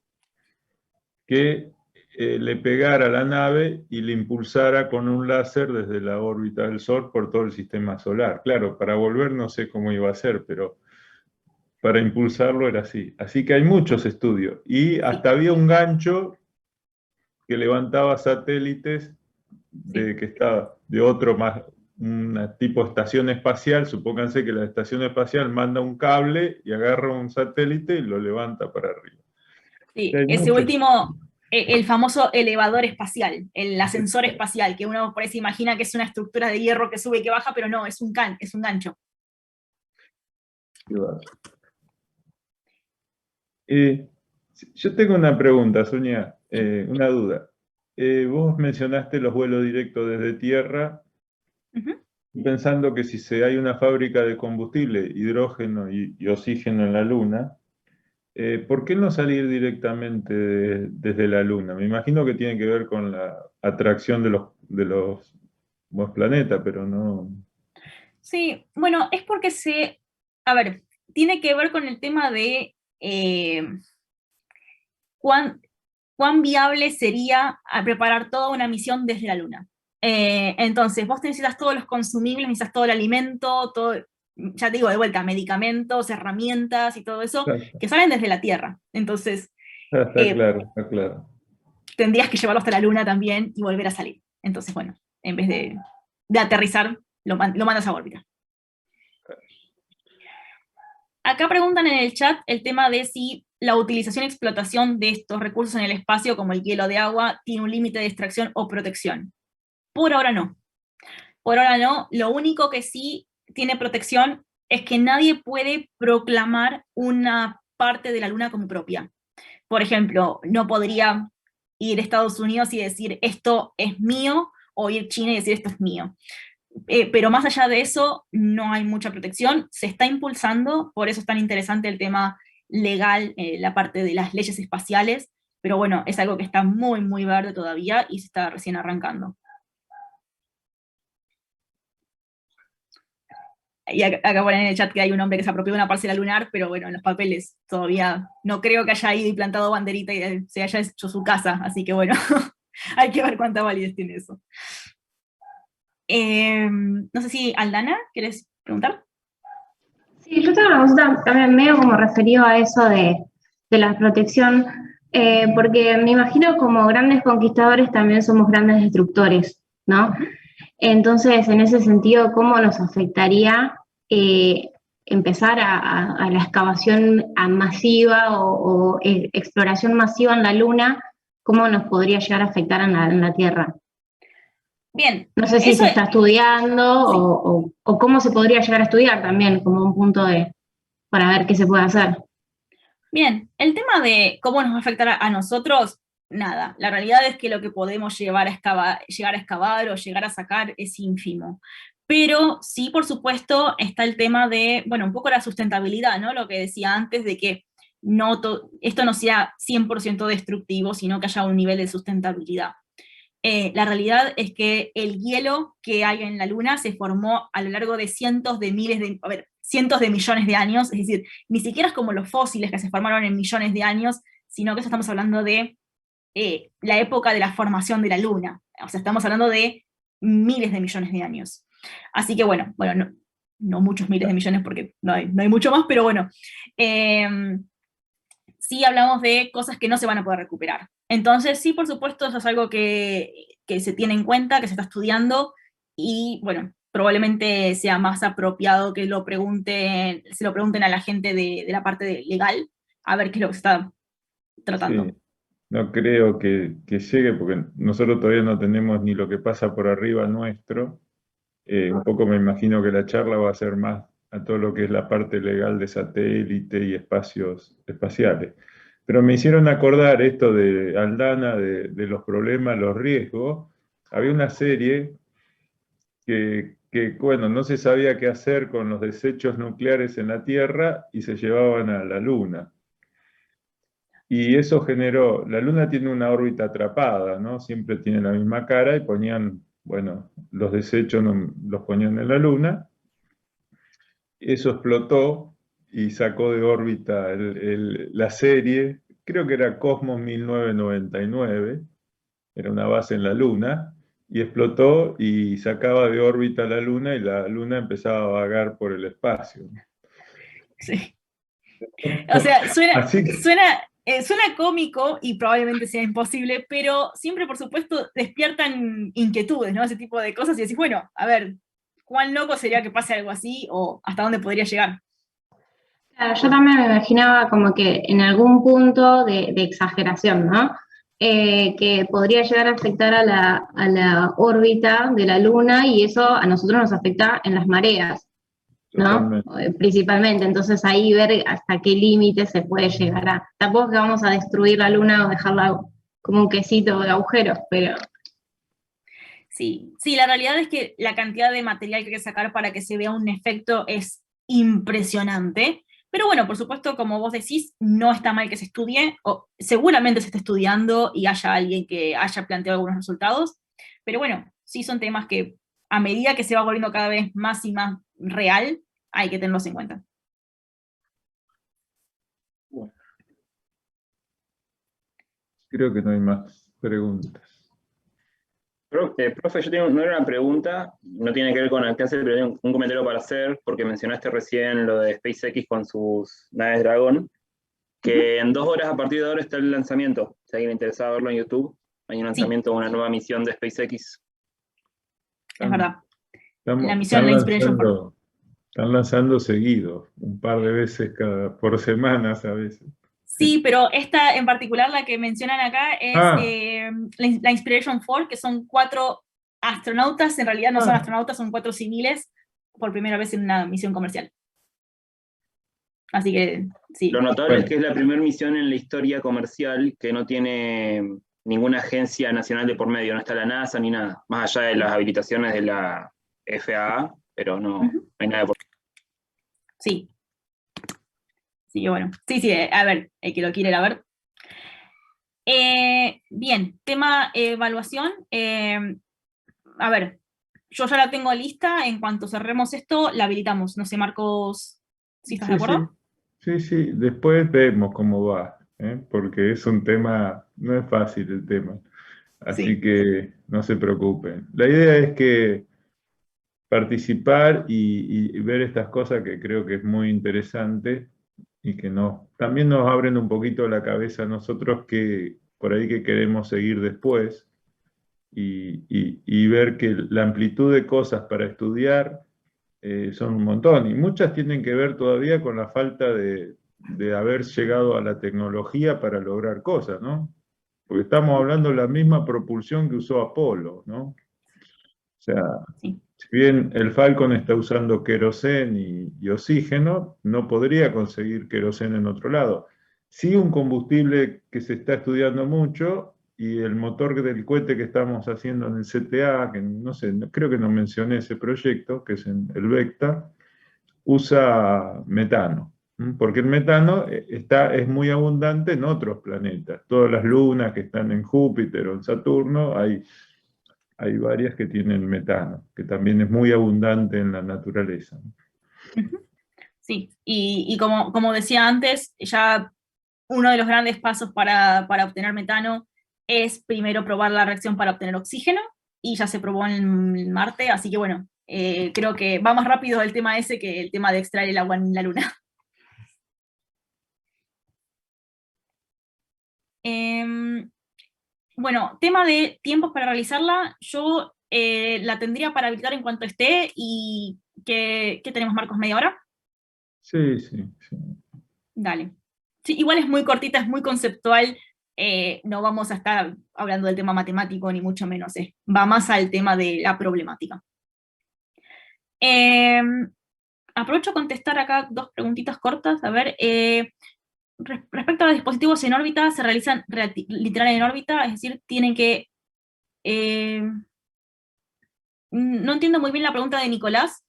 que le pegara a la nave y le impulsara con un láser desde la órbita del Sol por todo el sistema solar. Claro, para volver no sé cómo iba a ser, pero para impulsarlo era así. Así que hay muchos estudios. Y hasta había un gancho que levantaba satélites que estaba de otro más, una tipo estación espacial. Supónganse que la estación espacial manda un cable y agarra un satélite y lo levanta para arriba. Sí, ese último, el famoso elevador espacial, el ascensor espacial, que uno por ahí se imagina que es una estructura de hierro que sube y que baja, pero no, es un gancho. Yo tengo una pregunta, Sonia, una duda. Vos mencionaste los vuelos directos desde tierra, pensando que si hay una fábrica de combustible, hidrógeno y oxígeno en la Luna, ¿por qué no salir directamente desde la Luna? Me imagino que tiene que ver con la atracción de los planetas, pero no... Sí, bueno, es porque tiene que ver con el tema de cuán viable sería preparar toda una misión desde la Luna. Entonces, vos necesitas todos los consumibles, necesitas todo el alimento, todo, ya te digo de vuelta, medicamentos, herramientas y todo eso, que salen desde la Tierra. Entonces, está claro. Tendrías que llevarlo hasta la Luna también y volver a salir. Entonces, bueno, en vez de aterrizar, lo mandas a órbita. Acá preguntan en el chat el tema de si la utilización y explotación de estos recursos en el espacio, como el hielo de agua, tiene un límite de extracción o protección. Por ahora no. Por ahora no. Lo único que sí tiene protección es que nadie puede proclamar una parte de la Luna como propia. Por ejemplo, no podría ir a Estados Unidos y decir esto es mío, o ir a China y decir esto es mío. Pero más allá de eso, no hay mucha protección, se está impulsando, por eso es tan interesante el tema legal, la parte de las leyes espaciales, pero bueno, es algo que está muy, muy verde todavía y se está recién arrancando. Y acá ponen en el chat que hay un hombre que se apropió de una parcela lunar, pero bueno, en los papeles todavía no creo que haya ido y plantado banderita y se haya hecho su casa, así que bueno, hay que ver cuánta validez tiene eso. No sé si, Aldana, ¿quieres preguntar? Sí, yo tengo una consulta también medio como referido a eso de la protección, porque me imagino como grandes conquistadores también somos grandes destructores, ¿no? Entonces, en ese sentido, ¿cómo nos afectaría empezar a la excavación masiva o exploración masiva en la Luna? ¿Cómo nos podría llegar a afectar en la Tierra? Bien, No sé si eso se está estudiando sí. o cómo se podría llegar a estudiar también, como un punto para ver qué se puede hacer. Bien, el tema de cómo nos va a afectar a nosotros, nada. La realidad es que lo que podemos llegar a excavar o llegar a sacar es ínfimo. Pero sí, por supuesto, está el tema de, bueno, un poco la sustentabilidad, ¿no? Lo que decía antes de que esto no sea 100% destructivo, sino que haya un nivel de sustentabilidad. La realidad es que el hielo que hay en la Luna se formó a lo largo de cientos de millones de años, es decir, ni siquiera es como los fósiles que se formaron en millones de años, sino que estamos hablando de la época de la formación de la Luna, o sea, estamos hablando de miles de millones de años. Así que bueno, no muchos miles de millones porque no hay mucho más, pero bueno, sí hablamos de cosas que no se van a poder recuperar. Entonces, sí, por supuesto, eso es algo que se tiene en cuenta, que se está estudiando, y bueno, probablemente sea más apropiado que se lo pregunten a la gente de la parte legal, a ver qué es lo que se está tratando. Sí, no creo que llegue, porque nosotros todavía no tenemos ni lo que pasa por arriba nuestro. Un poco me imagino que la charla va a ser más a todo lo que es la parte legal de satélite y espacios espaciales. Pero me hicieron acordar esto de Aldana, de los problemas, los riesgos. Había una serie bueno, no se sabía qué hacer con los desechos nucleares en la Tierra y se llevaban a la Luna. Y eso generó, la Luna tiene una órbita atrapada, ¿no? Siempre tiene la misma cara y ponían, bueno, los desechos los ponían en la Luna. Eso explotó y sacó de órbita la serie, creo que era Cosmos 1999, era una base en la Luna, y explotó y sacaba de órbita la Luna y la Luna empezaba a vagar por el espacio. Sí. O sea, Así que, suena cómico y probablemente sea imposible, pero siempre, por supuesto, despiertan inquietudes, ¿no? Ese tipo de cosas y decís, bueno, a ver, ¿cuán loco sería que pase algo así o hasta dónde podría llegar? Claro, yo también me imaginaba como que en algún punto de exageración, ¿no? Que podría llegar a afectar a la órbita de la Luna y eso a nosotros nos afecta en las mareas, ¿no? totalmente. Principalmente, entonces ahí ver hasta qué límite se puede llegar a. Tampoco es que vamos a destruir la Luna o dejarla como un quesito de agujeros, pero Sí, la realidad es que la cantidad de material que hay que sacar para que se vea un efecto es impresionante. Pero bueno, por supuesto, como vos decís, no está mal que se estudie, o seguramente se esté estudiando y haya alguien que haya planteado algunos resultados, pero bueno, sí son temas que a medida que se va volviendo cada vez más y más real, hay que tenerlos en cuenta. Creo que no hay más preguntas. Profe, yo tengo, no era una pregunta, no tiene que ver con el que hace, pero tengo un comentario para hacer, porque mencionaste recién lo de SpaceX con sus naves Dragon, que en 2 horas a partir de ahora está el lanzamiento. Si alguien le interesa verlo en YouTube, hay un lanzamiento de una nueva misión de SpaceX. Es verdad. La misión Están La Inspiration 4. están lanzando seguido, un par de veces por semanas a veces. Sí, pero esta en particular, la que mencionan acá, es la Inspiration 4, que son 4 astronautas, en realidad no son astronautas, son 4 civiles, por primera vez en una misión comercial. Así que, sí. Lo notable es que es la primera misión en la historia comercial que no tiene ninguna agencia nacional de por medio, no está la NASA ni nada, más allá de las habilitaciones de la FAA, pero no hay nada por Sí. Sí, bueno. Sí, a ver, el que lo quiere ir a ver. Bien, tema evaluación. A ver, yo ya la tengo lista, en cuanto cerremos esto, la habilitamos. No sé, Marcos, si estás de acuerdo. Sí, después vemos cómo va, porque es un tema, no es fácil el tema, así que no se preocupen. La idea es que participar y ver estas cosas que creo que es muy interesante y que también nos abren un poquito la cabeza a nosotros que por ahí que queremos seguir después y ver que la amplitud de cosas para estudiar son un montón, y muchas tienen que ver todavía con la falta de haber llegado a la tecnología para lograr cosas, ¿no? Porque estamos hablando de la misma propulsión que usó Apolo, ¿no? O sea, Sí. si bien el Falcon está usando queroseno y oxígeno, no podría conseguir queroseno en otro lado. Sí, un combustible que se está estudiando mucho, y el motor del cohete que estamos haciendo en el CTA, que no sé, creo que no mencioné ese proyecto, que es en el Vecta, usa metano. Porque el metano es muy abundante en otros planetas. Todas las lunas que están en Júpiter o en Saturno, hay varias que tienen metano, que también es muy abundante en la naturaleza. Ujú. Sí, y como decía antes, ya uno de los grandes pasos para obtener metano es primero probar la reacción para obtener oxígeno, y ya se probó en Marte, así que bueno, creo que va más rápido el tema ese que el tema de extraer el agua en la Luna. Bueno, tema de tiempos para realizarla, yo la tendría para habilitar en cuanto esté. ¿Y qué tenemos, Marcos? ¿Media hora? Sí, sí, sí. Dale. Sí, igual es muy cortita, es muy conceptual, no vamos a estar hablando del tema matemático, ni mucho menos, va más al tema de la problemática. Aprovecho a contestar acá 2 preguntitas cortas. A ver, respecto a los dispositivos en órbita, se realizan literal en órbita, es decir, tienen que... no entiendo muy bien la pregunta de Nicolás.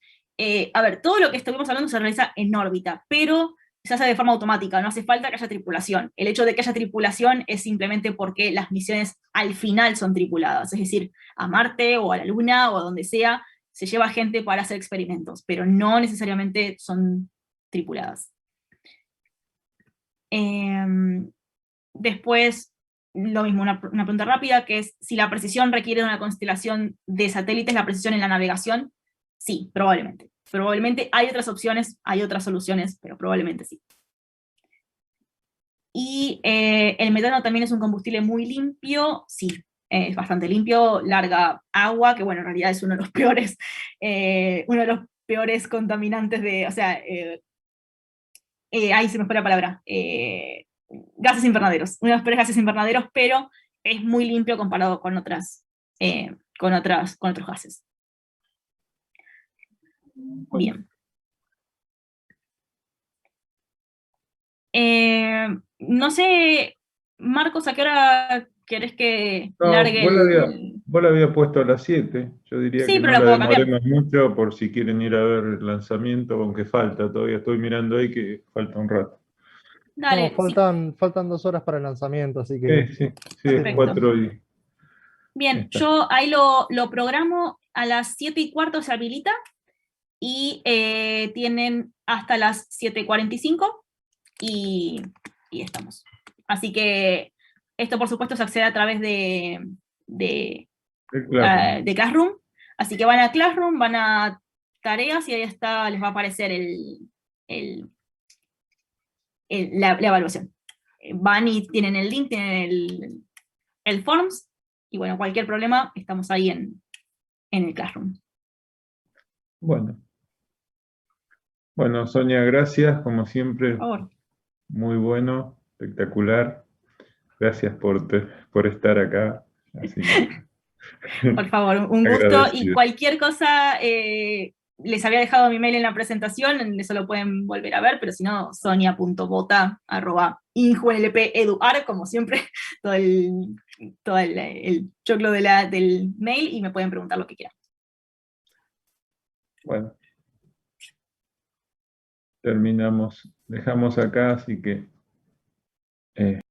A ver, todo lo que estuvimos hablando se realiza en órbita, pero se hace de forma automática, no hace falta que haya tripulación. El hecho de que haya tripulación es simplemente porque las misiones al final son tripuladas, es decir, a Marte o a la Luna o a donde sea, se lleva gente para hacer experimentos, pero no necesariamente son tripuladas. Después, lo mismo, una pregunta rápida, que es si la precisión requiere de una constelación de satélites, la precisión en la navegación. Sí, probablemente. Probablemente hay otras opciones, hay otras soluciones, pero probablemente sí. Y el metano también es un combustible muy limpio, sí, es bastante limpio, larga agua, que bueno, en realidad es uno de los peores contaminantes de, o sea, ahí se me fue la palabra, gases invernaderos, uno de los peores gases invernaderos, pero es muy limpio comparado con con otros gases. Bien. No sé, Marcos, ¿a qué hora querés que No, largue vos la había puesto a las 7. Yo diría Sí, que pero no la la puedo cambiar. demoremos mucho por si quieren ir a ver el lanzamiento, aunque falta, todavía estoy mirando ahí que falta un rato. Dale, No, sí, faltan 2 horas para el lanzamiento, así que Sí, es perfecto. 4 y... Bien, está. yo ahí lo programo, a las 7:15 se habilita, y tienen hasta las 7:45, y estamos. Así que esto, por supuesto, se accede a través de Claro. Classroom, así que van a Classroom, van a tareas, y ahí está, les va a aparecer la evaluación. Van y tienen el link, tienen el Forms, y bueno, cualquier problema, estamos ahí en el Classroom. Bueno, Sonia, gracias, como siempre, Por favor. muy bueno, espectacular. Gracias por estar acá. Así que, Por favor, un gusto, y agradecido. cualquier cosa, les había dejado mi mail en la presentación, eso lo pueden volver a ver, pero si no, sonia.bota@injuenlp.edu.ar, como siempre, todo el choclo del mail, y me pueden preguntar lo que quieran. Bueno, terminamos, dejamos acá, así que...